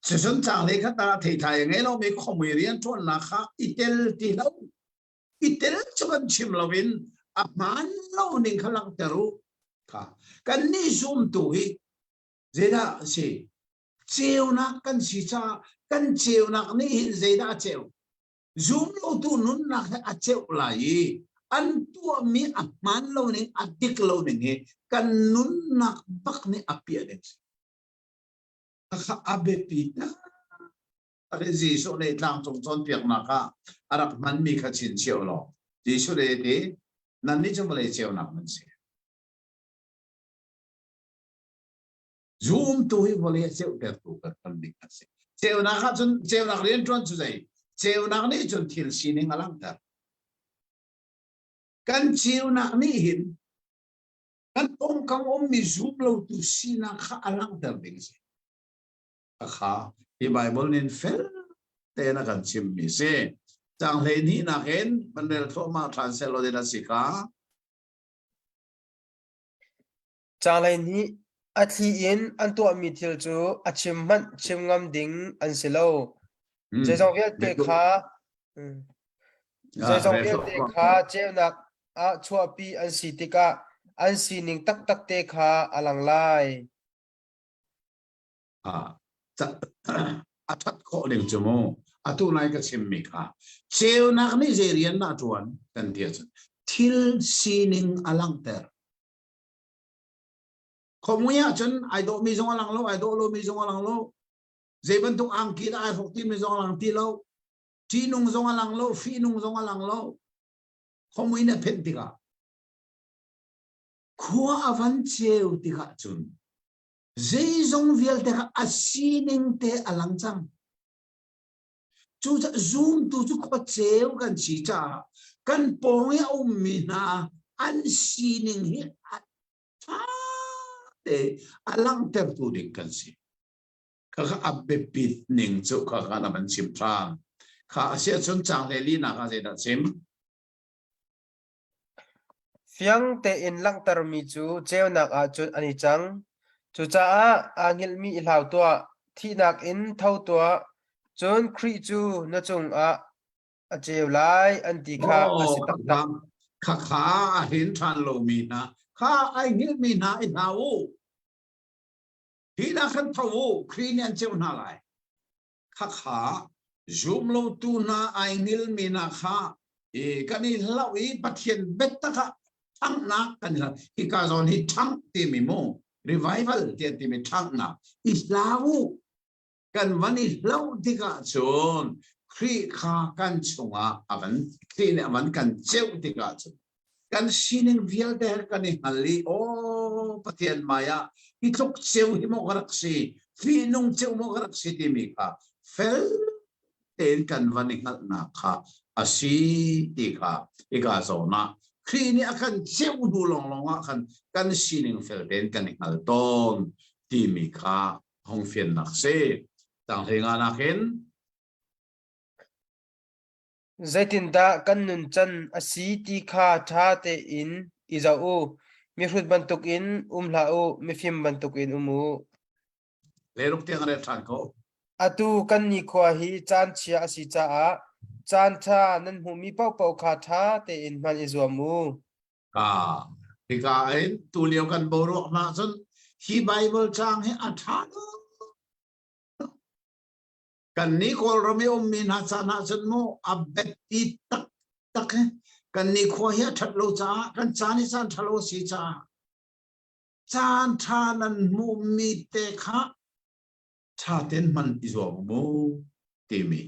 Speaker 2: seson chang le kha ta thei thai nge lo mi khomui rian thon na kha itel ti lo itel chuan chim lovin a man lo ning khalang teru kha kan ni zoom tu hi zeda se cheu na kan si cha kan cheu na ni hin zeda cheu zoom lo tu nun na a cheu lai an tu mi a man lo ning a dik lo ning he kan nun na bak ni apia den kha abe pita are ji so le tlang chong chon piak na kha arak man mi kha chin cheu lo ji so le te nan ni chong le cheu na man se zoom tu hi vole cheu ter tu ka kan dik ase cheu na kha chun cheu na rian tron chu dai cheu na ni chun thil si ning alang ta kan cheu na ni hin kan om mi zoom lo tu si na kha alang ter ding se kha i bible nin fel te na kan chim mi se chang le ni na hen panel thoma translate lo de na sika
Speaker 1: chang lai ni a thi in an to mi thil chu a chim man chim ngam ding an silo je jong vel te kha je jong vel te kha cheu nak a chua pi an si tika an si ning tak tak te kha alang lai
Speaker 2: a that ko ding chumo atu nai ka chim mi kha cheu nak ni je rian na tuan kan dia thil sining alang ter khomuya chun ai do mi jong alang lo ai do lo mi jong alang lo je ban tu ang ki ai phok ti mi jong alang ti lo ti nung jong alang lo fi nung jong alang lo khomui na phen ti ka khua avan cheu ti ka chun dây dòng việc để cả asining te alang chang chú zoom tu chú có chéo gần chỉ cha gần bóng ya mina an asining hi te alang ter tu ding kan si kha abbe pit ning chu kha na man sim tang kha sia chun chang le li na kha je da sim
Speaker 1: Fiang te in lang tar mi chu cheo nak a chun ani chang chu cha a angil mi ilau tua thi nak in thau tua chun khri chu na chung a cheu lai an ti kha asitak tak
Speaker 2: kha hin than lo mi na kha ai ngil mi na i na wo hi na khan thau khri nian cheu na lai kha zoom lo tu na ai ngil mi na kha e kani lau i pathian bet ta kha thang na kan hi ka zon hi thang ti mi mo revival ti mi thang na islamu kan vani lau ti ka chon khri kha kan chunga avan ti ne avan kan cheu ti ka chun kan sining vial der kan ni hali o pathian maya hi tok cheu hi mo garak si fi nung cheu mo garak si ti mi kha fel ten kan vani ngal na kha asi ti kha ika zona khi ni akan cheu du long long akan kan sining fel ten kan ngal ton ti mi kha hong fian nak se tang henga na hen
Speaker 1: zaitin da kan nun chan asi ti kha tha te in izau mi hrut bantuk in hla u mi fim bantuk in umu
Speaker 2: le ruk te ngare than ko
Speaker 1: atu kan ni khwa hi chan chia asi cha a chan tha nan hu mi pau pau kha tha te in man izuamu
Speaker 2: ka hi ka en tu liao kan bo ro na chun hi bible chang he atha kan ni kol romeo min ha cha na chun mo abet ti tak tak kan ni khwa hi that lo cha kan cha ni san thalo si cha chan tha nan mu mi te kha tha ten man izuamu ti mi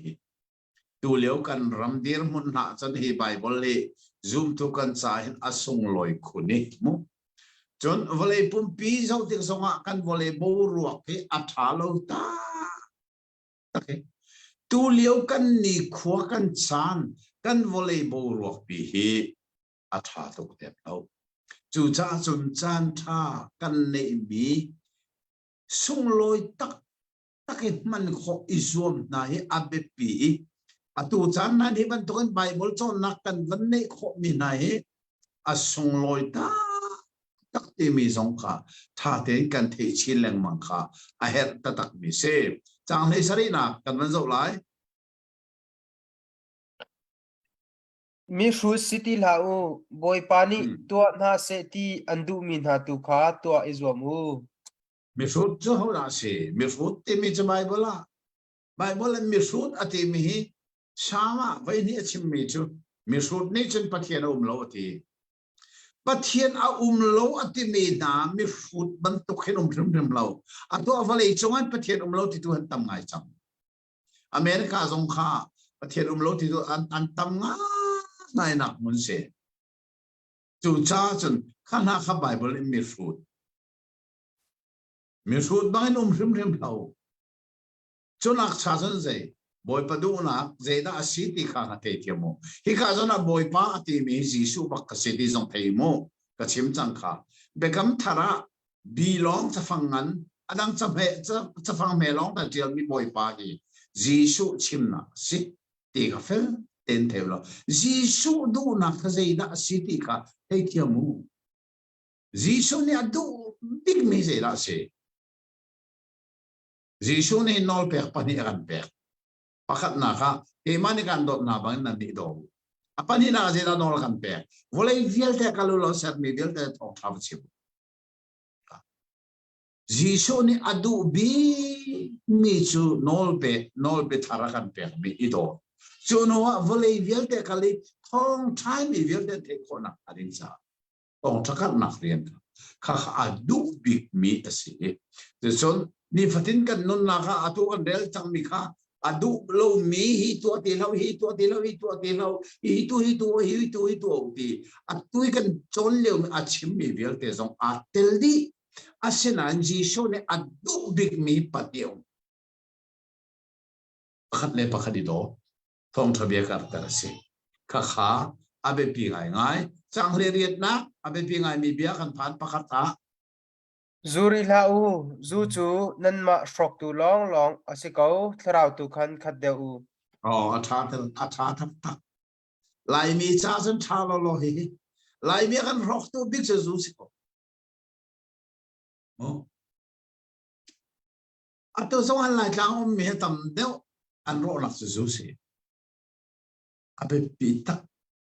Speaker 2: tu liao kan ram dir mun na chan hi bible le zoom tu kan cha hin asung loi khuni mu chon vole pum pi zau tik songa kan vole bo ruak ke atha lo ta okay tu liao kan ni khwa kan chan kan vole bo ruak pi hi atha to te lo chu cha chun chan tha kan nei mi sung loi tak takit man kho izom na hi abe pi atu chan na ni ban ton bible chon nak kan van nei kho mi na hi asung loi ta tak ti mi zong kha tha te kan thei chi leng mang kha a her ta tak mi se chang nei sari na kan van zo lai
Speaker 1: mi hrut city hla u boy pani tua na se ti andu min ha tu kha tua izuamu
Speaker 2: mi rut cho ho na se mi rut ti mi cha bible la bible mi rut ati mi hi sama vai ni achim mi chu mi rut ni chen pathian lo ti pathian a lo ati mi na mi rut ban tu khin rim lo ato avale chongan pathian lo ti tu han tam ngai cham america zong kha pathian lo ti tu an tam nga nai nak mun se chu cha chun khana kha bible in mi rut bang rim lo chunak cha chun zai boy padu na zeda asiti kha na te tiamo hi kha zona boy pa ati mi jisu bak ka sidi zong thei mo ka chim chang kha bekam thara bilong cha fangan adang cha fang me long ta tial mi boy pa hi jisu chim na si ti ka fel ten thevlo jisu du na ka zeda asiti kha te tiamo jisu ni adu big mi zeda se jisu ni nol per pani ran per pakat na ka e mani kan dot na bang na ni do apani na zela nol kan pe volei viel te kalulo sat mi viel te thong thaw chi jisu ni adu bi mi chu nol pe thara kan pe mi ido chu no volei viel te kali thong thai mi viel te khona adin cha thong thakat na rian kha adu bi mi asi de son ni fatin kan non na ka atu kan del chang mi kha adu lo mi hi tu ti lo hi tu ti lo hi tu ti lo hi tu ti atui kan chon le a chim mi vel te zong a tel di asinan Jisu ne adu big mi patio khat le pakhadi do thong thabia kar tarase kha kha abe pi ngai chang re riet na abe pi ngai mi bia kan phan pakhata
Speaker 1: zuri lau zu chu nan ma shrok tu long long asiko thrau tu khan khat deu
Speaker 2: atha thak lai mi cha chen tha lo hi lai mi kan rok tu big se zu si ko ato song an lai tlang om mi tam deu an ro lak se zu si abe pi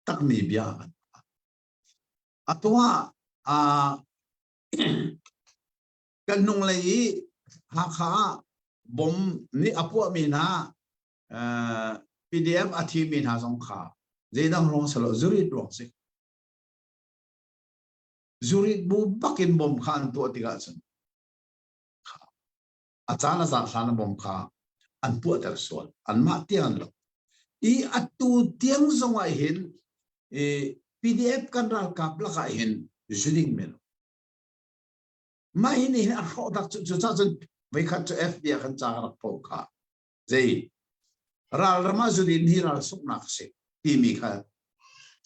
Speaker 2: tak mi bia atwa kan nung lai ha kha bom ni apua mi na PDF athi mi na song kha zeidang rong salo zurit rong se zurit bu bakin bom khan to tiga chen achana za khana bom kha an pu tar sol an ma tian lo I atu tiang zonga hin PDF kan ral kap la kha hin zuring mel mai ni a ro dak chu cha chen vai khat chu FB kan cha rak po kha zei ral rama zurin hi ral suk nak se ti mi kha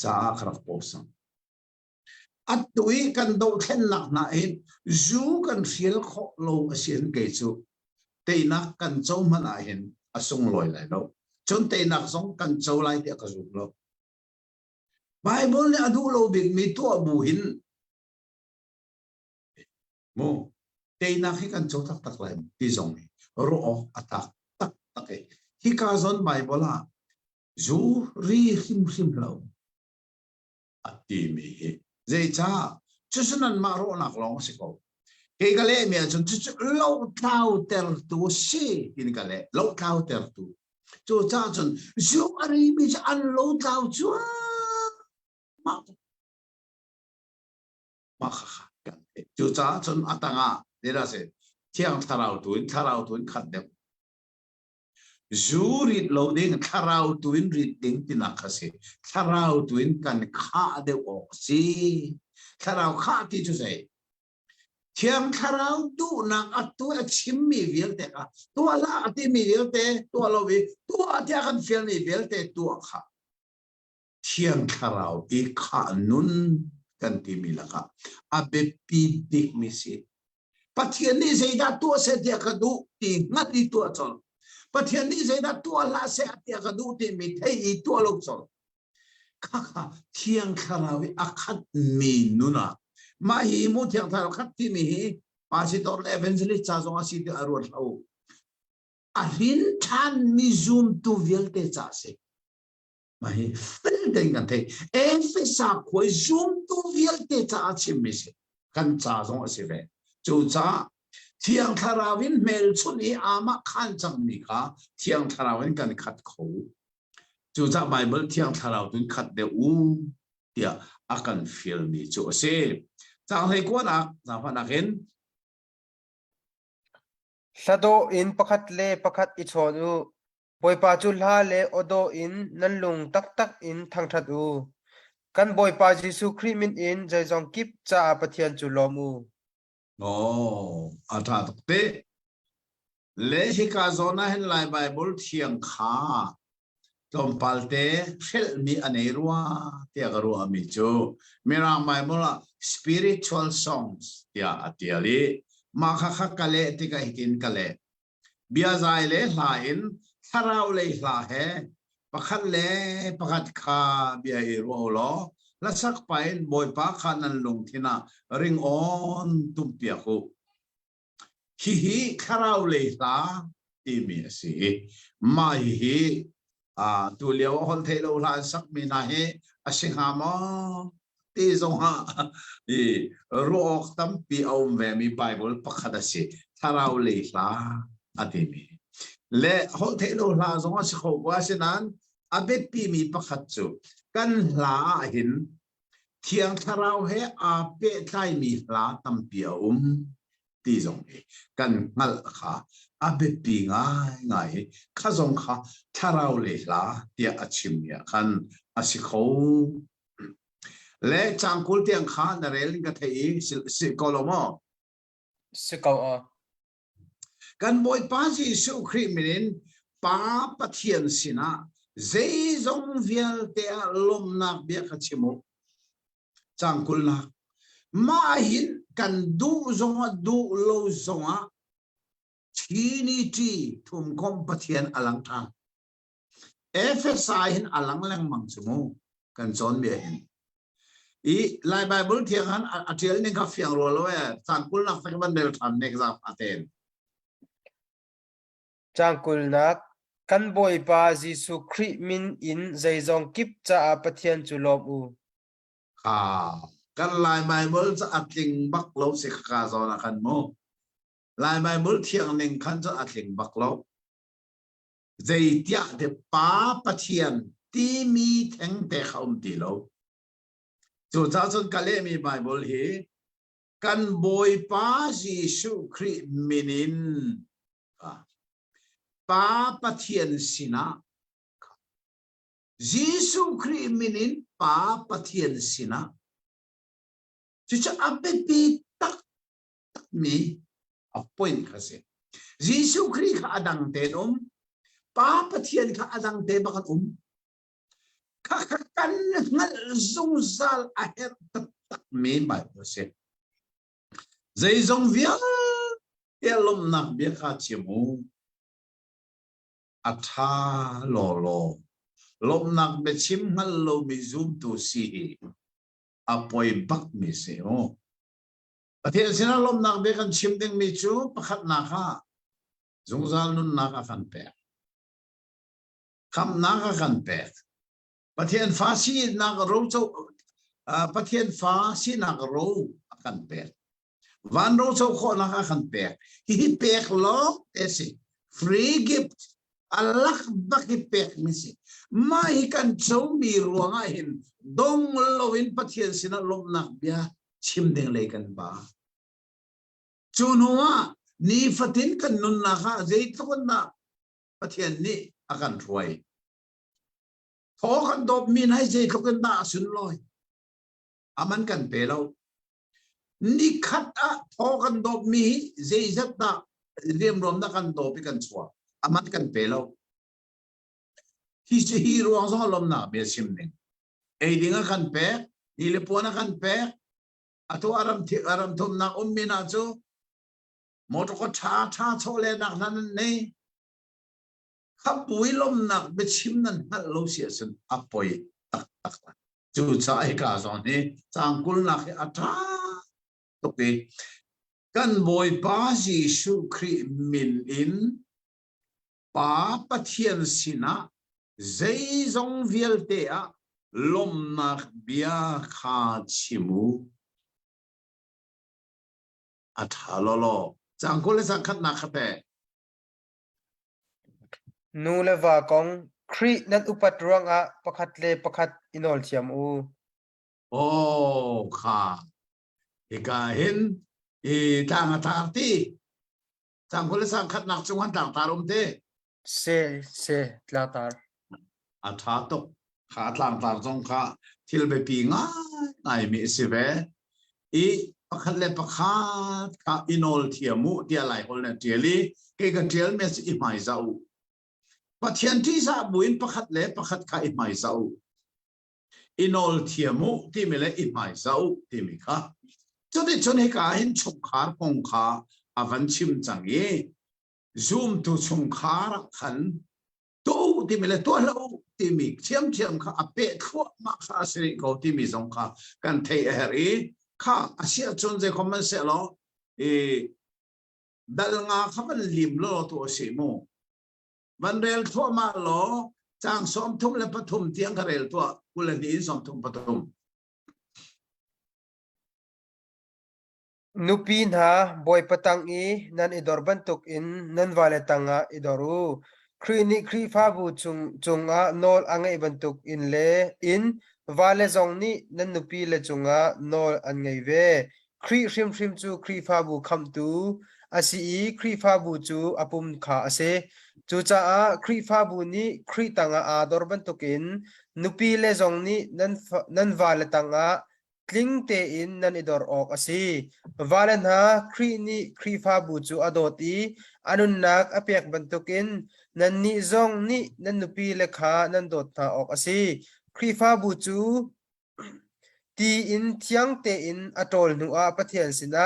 Speaker 2: cha kharak po sang atui kan do khen nak na hin zu kan fiel kho lo asian ke chu te nak kan chau man a hin asung loi lai lo chon te nak song kan chau lai te ka zu lo Bible ni adu lo big mi to bu hin mo te nak hi kan chau tak lai ti zong ni ro atak tak e hi ka zon Bible ha zu ri him lo ati mi zai cha chusunan ma ro nak long si ko ke gale mi chun chu lo tau ter tu si in gale lo tau ter tu chu cha chun zu ari mi an lo tau chu ma kha kan chu cha chun atanga de ra se thiang tharau tuin khat de zurit lo ding tharau tuin rit ding tinak khase tharau tuin kan kha de o si tharau kha ti chu sei thiang tharau tu nak atu a chim mi vil te ka tu ala ati mi vil te tu lo vi tu atia kan fel mi vil te tu kha thiang tharau I kha nun kan ti mi la ka abe pi dik mi si pathian ni sei da tu se te ka du ti ngat ti tu chol pathian ni sei da tu la se te ka du ti mi thei I tu lo chol kha thiang tharau akhat mi nuna ma hi mu thiang tharau khat ti mi hi pa si tor evangelist cha zong si te arul hau a hin than mi zoom tu vil te cha se ma hi fel ding kan thei efesa khoi zoom tu vil te cha chim mi se kan cha zong si ve chu cha thiang tharawin mel chuni ama khan chang mi kha thiang tharawin kan khat kho chu cha Bible thiang tharaw tun khat de u tia akan feel mi chu se chang hei ko na za pha na gen
Speaker 1: Sado in pakhat le pakhat I chon u boipa chu hla le odo in nan lung tak in thang that u kan boipa Jisu Christ min in jai jong kip cha pathian chu lom u
Speaker 2: atha te le hi ka zona hen lai Bible thiang kha tom palte fel mi anei ruwa tia garu ami chu mera Bible spiritual songs tia atiali ma kha kale tika hikin kale bia zai le hlain tharau le hla he pakhat le pakhat kha bia I ro lo la sak pain boy pa khanan lung thina ring on tum pia ko hi tharau le hla ti mi si ma hi tu liao hol the lo la sak mi na he asingama ti zong ha ro ok tam pi om ve mi Bible pakhat si tharau le hla ati mi le hol the lo la zong si kho wa sinan abe pi mi pakhat chu kan hla hin thiang tharau he a pe thai mi hla tam pi ti zong kan ngal kha abe pi ngai kha zong kha tharau le hla tia achim ya kan asikho le changkul tiang kha na rel ka thei si kolomo
Speaker 1: sự cầu ở
Speaker 2: kan boy pa Giêsu Christ minin pa pathian sina zai zong vial te lom nak bia khachimo changkul na ma hin kan du zonga du lo zonga chini ti thum kom pathian alang tha FSI hin alang lang mang chumo kan chon bia hin I lai Bible thiang han atil ni ka fiang ro lo ya changkul nak tak ban del tham nek zap aten
Speaker 1: changkul nak kan boy pa Giêsu Christ min in zai zong kip cha a pathian chu lom u
Speaker 2: kan lai Bible cha atling bak lo se kha zo na kan mo lai Bible thiang ning khan cha atling bak lo zai tia de pa pathian ti mi theng te khom ti lo chu cha chon kale mi Bible hi kan boy pa Giêsu Christ minin pa pathian sina Giêsu Christ minin pa pathian sina chu cha ape tak mi a point khase Giêsu Christ kha adang ten pa pathian kha adang te bakat kha kan ngal zung zal a het tak mi Bible se zai zong via elom nak bia kha chimu atha lo lom nak be chim ngal lo mi zoom to si apoi bak mi se pathian sina lom nak be kan chim ding mi chu pakhat na kha zung zal nun na ka kan pe kham na ka kan pe pathian fa si nak ro cho pathian fa si nak ro kan pe van ro cho kho na ka kan pe hi pe lo esi free gift Allah baki pek misi mai kan chau mi ruanga hin dong lovin pathian sina lom nak bia chim ding le kan ba chunua ni fatin kan nun na kha zai thon na pathian ni akan ruai tho kan dop min hai zai thokan na sun loi aman kan pe lo ni khat a tho kan dop mi zai zat na rem rom na kan dop kan chua amat kan pelo hi ruang zo lom na be sim ning ei dinga kan pe ni le pona kan pe ato aram thum na mina chu moto ko tha chole na nan nei khap bui lom na be chim nan hal lo sia sun apoi tak chu cha ai ka zo ni changkul na ke atha to ke kan boy pa Giêsu Christ min in pa pathian sina zai zong vial te a lom nak bia kha chimu athalolo changkol sa khat na khate
Speaker 1: nu le wa kong Christ nan upat ruang a pakhat le pakhat inol chiam u
Speaker 2: kha ika hin tang ti changkol sa khat nak chungan tang tarum te
Speaker 1: se tlatar
Speaker 2: atha to kha tlang tar jong kha thil be pi ngai mi se ve I pakhat le pakhat ka inol thiamu tia lai hol na tiali ke ka tial mes I mai zau pathian ti sa buin pakhat le pakhat ka I mai zau inol thiamu ti mele I mai zau ti mi kha chode chone ka hin chok khar pong kha avan chim changi zoom to chung khar khan to ti mele to lo ti mi chiam kha ape khwa ma kha sri ko ti mi zong kha kan thei heri kha asia chon je common se lo dal nga khaban lim lo to se mo van rel thwa ma lo chang som thum le pathum tiang ka rel to kula ni som thum pathum
Speaker 1: nupin ha boy patang I nan idor bantuk in nan vale tanga idoru khrini khri fa bu chunga nol angai bantuk in le in vale zong ni nan nupi le chunga nol an ngai ve khri hrim chu khri fa bu kham tu asi khri fa bu chu apum kha ase chu cha a khri fa bu ni khri tanga a dor bantuk in nupi le zong ni nan vale tanga tling te in nan idor ok asi valen ha khri ni khri fa bu chu adoti anun nak apek bantukin nan ni zong ni nan nupi lekha nan dot na ok asi khri fa bu chu ti in thiang te in atol nu a pathian sina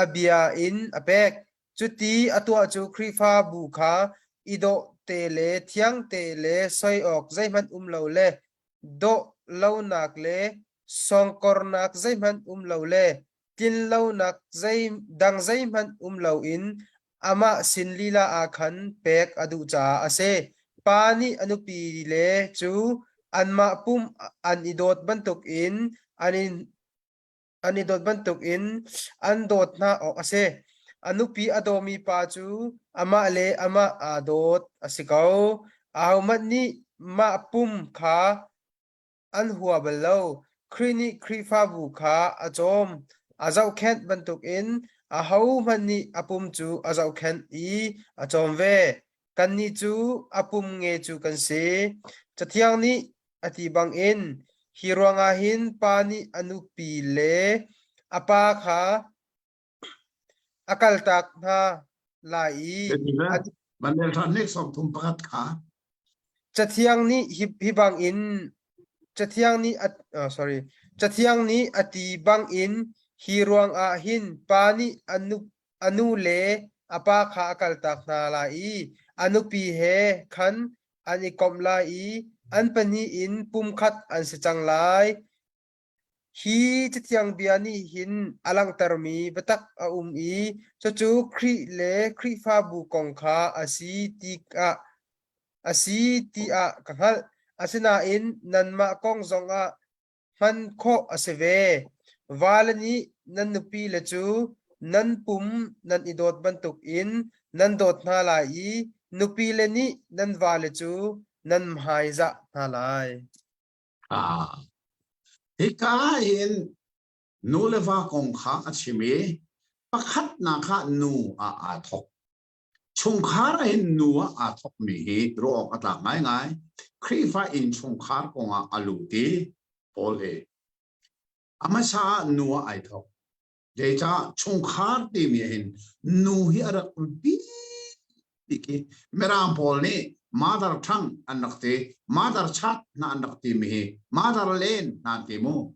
Speaker 1: abia in apek chuti atua chu khri fa bu kha ido te le thiang te le soi ok zaiman lo le do lo nak le songkor nak zaiman lo le tin lo nak zai dang zaiman lo in ama sin lila a khan pek adu cha ase pani anupi le chu anma pum an idot bantuk in anidot bantuk in andot na ok ase anupi adomi pa chu ama le ama adot asikau ahmat ni ma pum kha an huwa balo khrini khrifa bu kha achom azau khet bantuk in ahau mani apum chu azau khen I achom ve kan ni chu apum nge chu kan se chathiang ni ati bang in hiruanga hin pani anupi le apa kha akal tak na lai
Speaker 2: Mandel than nek som thum pakat kha
Speaker 1: chathiang ni hi bang in chathiang ni chathiang ni ati bang in hiruang a hin pani anu le apa kha akal tak na lai anupi he khan ani kom lai an pani in pum khat an se chang lai hi chatiang biani hin alang tarmi batak a I chu khri le khri fa bu kong kha asi ti a kahal asina in nanma kong zong a man kho aseve walani nan nupi le chu nan pum nan idot bantuk in nan dot na lai nupi le ni nan wale chu nan mhaiza na lai
Speaker 2: hika in nu leva kong kha achimi pakhat na kha nu a thok chung khar in nu a thok mi hi ro ata ngai ngai khri fa in chung khar kong a alu ti pol he amasa nu a thok je cha chung khar ti mi hin nu hi ara bi ki meram pol ni mother tongue anakte mother chat na anakte mi mother len na ti mo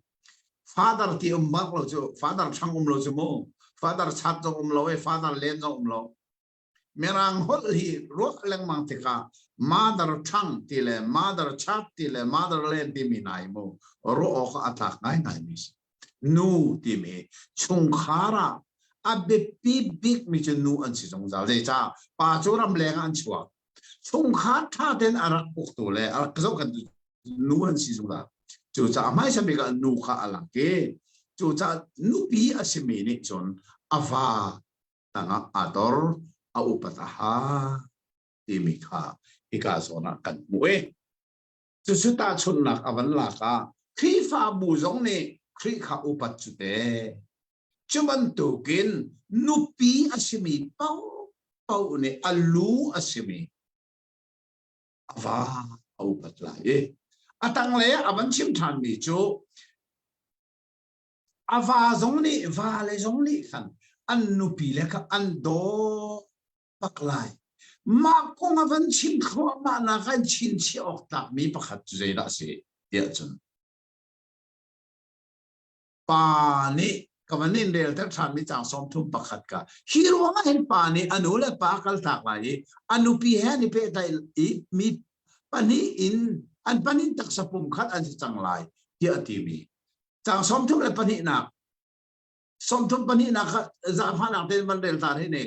Speaker 2: father ti umbak lo chu father chang lo chu mo father chat jo lo e father len jo lo merang hol hi ro leng mang te ka mother tongue ti le mother chat ti le mother len ti mi nai mo ro ok atak ngai ngai mi nu ti mi chung khara abe pi big mi chu nu an si jong za le cha pa chu ram leng an chua chung khát tha den arak puk tu le arak zo kan nu an si jong da chu cha mai sa me ga nu kha ala ke chu cha nu pi asimi ni chon ava tanga ador a upataha ti mi kha ika zona kan mu e chu chu ta chun nak awan la ka khi fa bu zong ni khi kha upat chu te chuman tu kin nu pi asimi pau pau ne alu asimi ava au patla e atang le aban chim than mi chu ava zong ni va le zong ni khan an nu pi le ka an do paklai ma kong avan chim kho ma na kan chin chi ok tak mi pakhat zai la se ya chun pa ni kamanin del ta than mi chang som thum pakhat ka hiro ma hen pa ni anu le pa kal tak lai anu pi he ni pe dai mi pani in an panin tak sa pum khat an chang lai ti ati mi chang som thum le pani na som thum pani na kha za pha na ten man del ta ni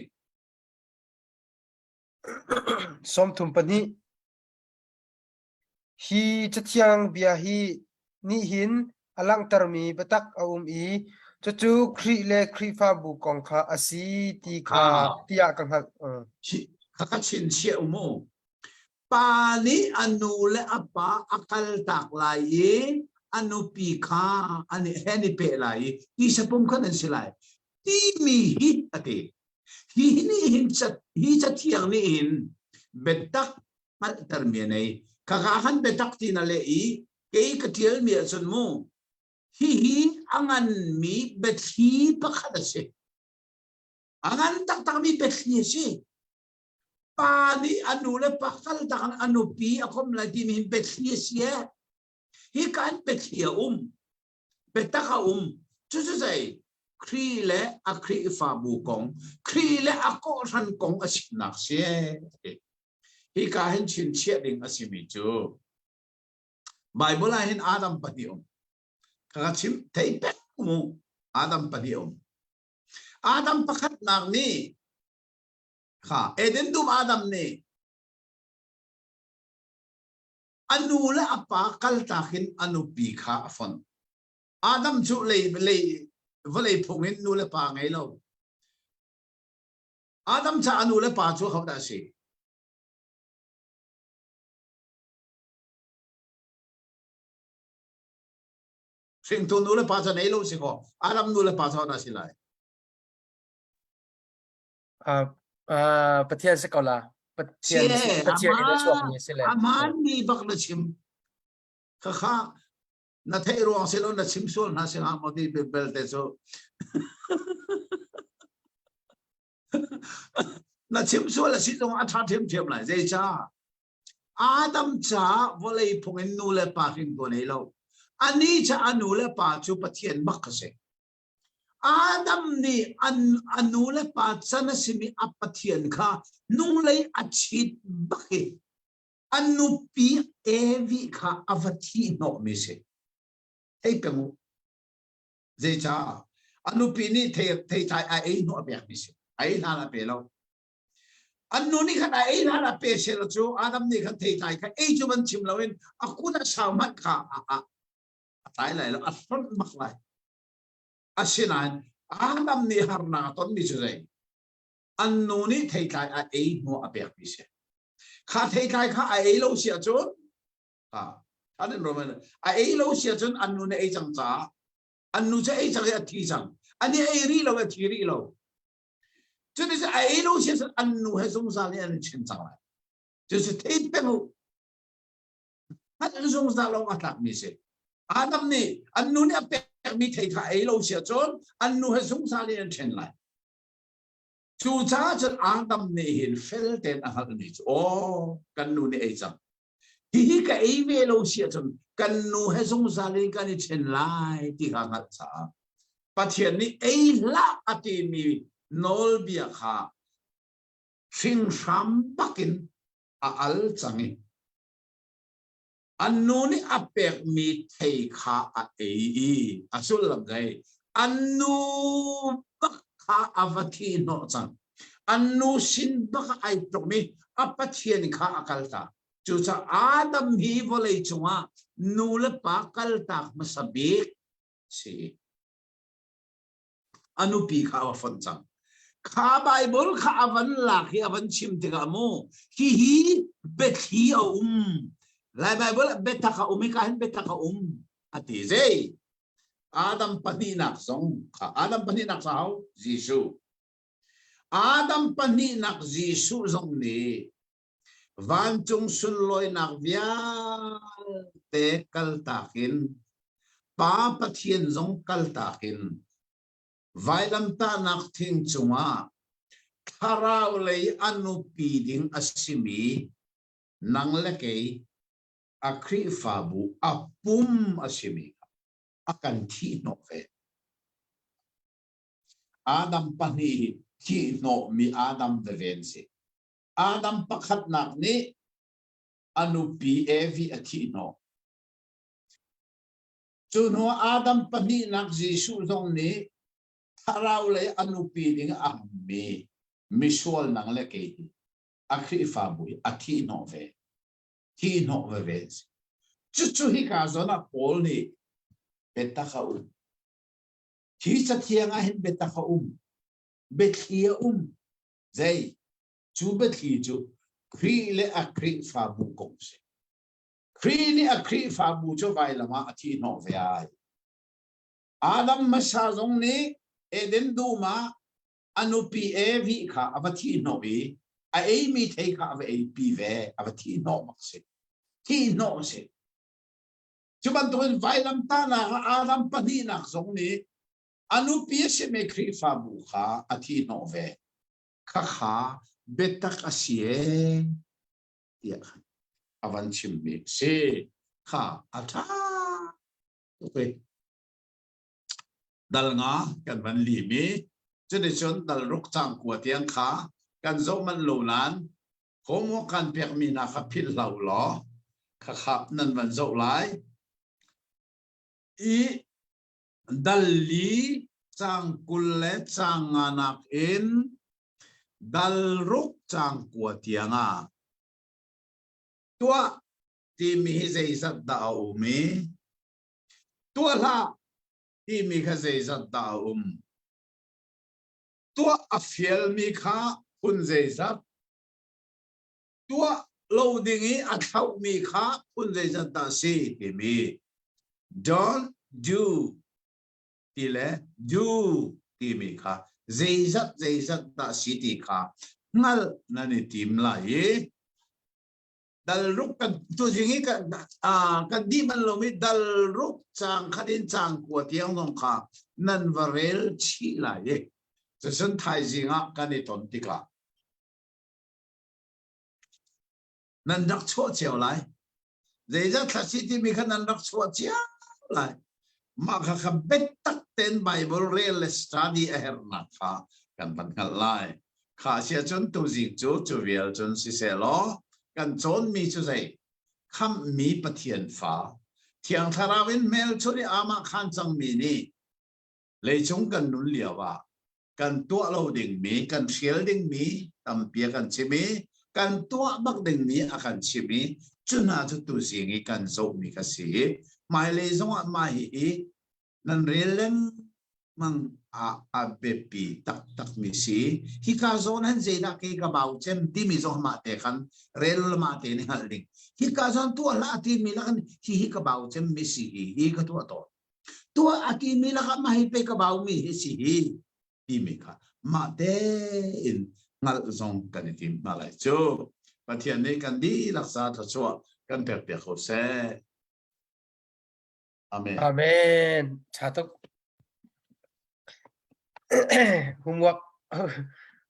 Speaker 1: som thum pani hi chatiang bia hi ni hin alang tarmi batak I chu khri le khri fa bu kong kha asi ti kha tia kang hal
Speaker 2: kha chin che mo pani anu le apa akal tak lai anu pi kha ani heni pe lai ti sa pum khan an silai ti mi hi ate hi ni hin chat hi chat thiang ni in betak mal tar mi nei ka han betak ti na le I ke ka tiel mi chun mo hi angan mi bethi pakhat se angan tak mi bethi se pa ni anu le pakal tak anu pi akom lagi mi bethi se hi kan bethi betaka chu sai kri le akri fa bu kong kri le ako ran kong asinak se hi ka hen chin chia ding asimi chu Bible hin Adam padiom kachim thei pek mu Adam padiom Adam pakhat nak ni ha eden dum Adam ni anu la apa kal takin anu pi kha afon Adam chu le vale phungin nu le pa ngai lo Adam cha anu le pa chu khau da si Sing tu nu le pa cha nei lo si ko Adam nu le pa cha na si lai
Speaker 1: Pathian sẽ có là
Speaker 2: Che
Speaker 1: Pathian ini suap ni sila.
Speaker 2: aman ni bak na chim kha na thei ro se lo na chim sol na se ha mo ti bel te so na chim sol la si long a tha them them lai zai cha Adam cha volei phongin nu le pa hin ko nei lo ani cha anu le pa chu pathian bak se Adam ni anu le pa chana simi apathian kha nung lei achit baki anu pi evi kha avati no mi se ei pemu zai cha anu pi ni thei tai ai no be mi se ai na la pe lo anu ni kha ai na la pe se lo chu Adam ni kha thei tai kha ei chu ban chim lo in akuna sa mat kha tai lai lo afron mak lai asinan Adam ni harna ton mi chuzai anu ni thei tai ai no apek mi se kha thei tai kha ai lo sia chu anen roman ai lo sia chun anu ne ai chang cha anu cha ai chang ya thi chang ani ai ri lo thi ri lo chu ni ai lo sia chun anu he song sa le an chen chang lai chu si thei pe mo han song sa lo ma tak mi se Adam ni anu ni apek mi thei tha ai lo sia chon anu he sung sa le chen lai chu cha chon Adam ni hin fel ten a hal ni o kan nu ni ai chang hi ka ai ve lo sia chon kan nu he sung sa le kan ni chen lai ti ha ngat cha pathian ni ai la ati mi nol bia kha sing sam bakin a al changi anu ni apek mi thei kha a ei asul lam gai anu bak kha avati no chang anu sin bak ai tok mi apathian kha akal ta chu cha Adam hi volei chunga nu le pa kal tak masabik si anu pi kha wa fon chang kha Bible kha avan la hi avan chim te ga mo hi bet hi lai Bible betaka ka hin betaka ati zai Adam pani nak song Adam pani nak sao Giêsu Adam pani nak Giêsu song ni van chung sun loi nak vial te kal takin pa pathian song kal takin vailam ta nak thing chunga tharau lei anu pi ding asimi nang lekei akri fabu apum asimi akan thi no ve Adam pani thi no mi Adam de vense Adam pakhat nak ni anu pi evi athi no chu no Adam pani nak Giêsu dong ni tharau le anu pi ding me misual nang le ke akri fabu athi no ve thi no ve chu hi ka zona pol ni betaka thi cha thianga hin betaka bethia zai chu bethi chu kri le akri fabu kong se kri ni akri fabu chu vai lama athi no ve ai Adam masa zong ni eden duma anu pi evi kha avathi no vi a ei mi thei kha ave pi ve avathi no mak se thi no se จุบันตัวไฟลำตาหนักอารัมปนีหนักสงนี้อนุปีเสเมครีฟาบุขาอาทิโนเวข้าขาเบตักอาเซียเดียอวันชิมเมเซข้าอาทาโอเคดัลงากันวันลีมีจะได้ชนดัลรุกจางกัวเตียงขากันโซมันโลนันโฮโมกันเปียกมีนาคพิลเหล่าล้อข้าขับนั่นวันโซไลอีดัลลีจางกุลเลจางอานักเอ็นดัลรุกจางกัวเตียงตัวที่มีเจสัตดาวมีตัวละที่มีเจสัตดาวตัวอัฟเฟลมีข้าคุณเจสัตตัวโลดิ้งอัดเขามีข้าคุณเจสัตตาสีที่มี don't do ที่เล่ do ที่มีข้าเจสัตตาสีที่ข้างั้นนั่นทีมละดัลรุกกันตัวจริงกันกันดีมันลงไม่ดัลรุกจางขัดินจางกัวเตียงตรงข้านั่นวาเรลชีละจะสันไทยจริงกันในตอนที่ข้านั่นรักชั่วเจียวไรเดี๋ยวถ้าสิที่มีขนาดรักชั่วเจียวไรมาข้าเบ็ดตักเต็นไบเบิลเรียลสตัดี้เอเฮร์นักข้ากันบันกันไล่ข้าเสียจนตัวจริงจูเวลจนสิเซลกันจนมีจุดใจคำมีปะเทียนฟ้าเที่ยงทาราวินเมลชุดอามาขันจังมีนี่เลยจงกันนุ่นเลียวว่ากันตัวเราดิ่งมีกันเชียลดิ่งมีตั้มเปียกันชิมีกันตัวบักดิ่งมีอากันชิมีจุน่าจุดตัวสิ่งกันโซมีกษีไม่เลยจงว่าไม่นั่นเรื่องมังอาเบปีตักมิสีฮิคาโซนันเจดักเอกบ่าวเจมที่มีโซมาเตคันเรลมาเตนิฮัลลิงฮิคาโซนตัวละที่มีละกันฮิกบ่าวเจมมิสีฮิกตัวอาที่มีละกันมาฮิเปกบ่าวมีฮิสีที่มีค่ะมาเตอินงัลซงกันที่มาเลยจูปะเทียนนี้กันดีรักษาทัศวกันเปียกโคเซอาเมน
Speaker 1: อาเมนชาตุก homework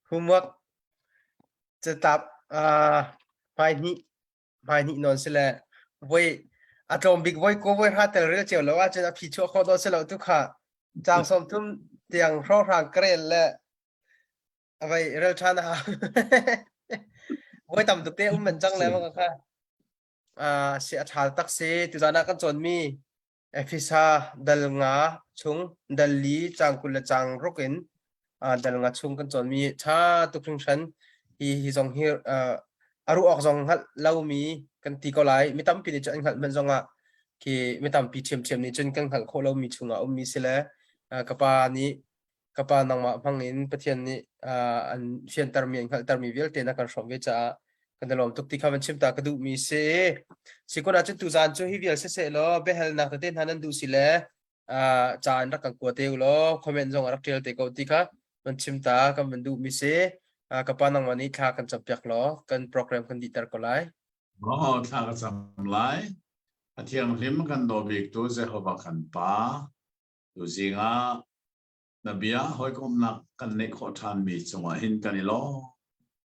Speaker 1: homework จะตับไม่นี่นอนเสร็จไว้อาจจะบิ๊กไว้ก็ไว้หาแต่เรื่องเจียวแล้วว่าจะนับผิดชั่วข้อตัวเสร็จแล้วทุกข่าจางสมทุ่มเตียงรอทางเกรนและอะไรเรื่องชานะไว้ต่ำตุกเตะเหมือนจังเลยมั้งค่ะเสียชาตักเสียตุจานากันจนมีเอฟิซาดัลงาชงดัลลีจางกุลจางรกินดัลงาชงกันจนมีชาตุกฉันฮีจงฮีอารุออกจงฮัลเล่ามีกันตีก็ไลไม่ตั้มปีนี้จนฮัลมันจงที่ไม่ตั้มปีเทียมนี้จนกันฮัลโคเล่ามีชงมีเสละกับปานี้กับปานังมาพังนี้ประเทศนี้อันเชียนตารมีฮัลตารมีเวลเตนักการชมเวจ้ากันตลอดทุกที่ข้ามันชิมตากระดูมีเสสิคนอาจจะตุจานช่วยให้เวลเสร็จแล้วเบลนักเต้นฮันนันดูสิเลยจานรักกันกว่าเตลแล้วคอมเมนต์จงรักเทลเตกเอาติค่ะมันชิมตากันมันดูมีเสกับปานังวันนี้ท่ากันจับยักล้อกันโปรแกรมกันดีตร์ก็ไล่
Speaker 2: ท่ากันจับไล่อาทิตย์นี้มันกันโดบิกตัวเจ้าบักกันป้าดูสิงะนับยาหอยกมนักกันในข้อทานมีจังหวะหินกันนี่ล้อ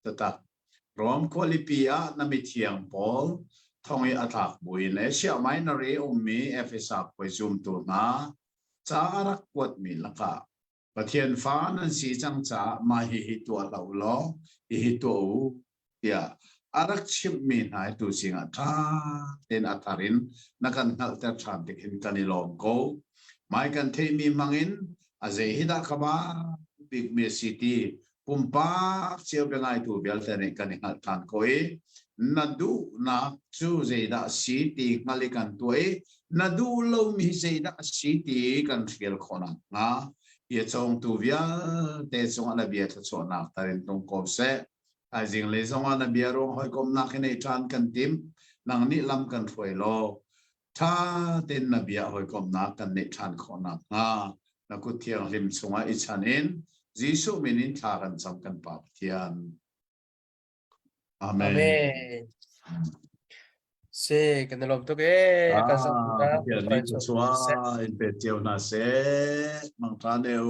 Speaker 2: แต่ตักรวมควอลิปีอานามิเทียงพอลทองอัตักบุยเนเชียไม่นารีอมีเอฟเอสักไปจุมตัวนาจ้ารักกวดมีละกะประเทียนฟ้านั้นสีจังจ้ามาหิตัวเราล้อหิตัวเดียอารักชิบมีนายตัวสิงห์ท่าเต็นอัตารินนักันนักแต่ชาติหินกันนี่ลองโกไม่กันเทมีมังอินอาเจฮิดาขบ้าบิ๊กเมสิตี้ปุ่มป้าเชียวเป็นไงตัวเบลเทนกันนี่หัดทานโกยนัดดูนักจูเจดาสิตี้มาลิกันตัวนัดดูเรามีเจดาสิตี้กันเชียวคนนั้นนะเยจงตัวเบียเตจงอันเบียทศนักตารินตรงกบเสไอ้จริงเลยจงอันเบียรงหอยกมนักในทานกันติมนังนี่ลำกันถวยโลถ้าเต็นนเบียหอยกมนักกันในทานคนนั้นนะนักกุเทียงริมสงอิชันินจิสุมินินทากันสำคัญปาปเทียนอาเมน
Speaker 1: se cái lom to cái cái dòng
Speaker 2: à
Speaker 1: ra
Speaker 2: bây giờ
Speaker 1: phải
Speaker 2: đi
Speaker 1: chọn
Speaker 2: xóa
Speaker 1: set
Speaker 2: in về chiều là sẽ mang ra đều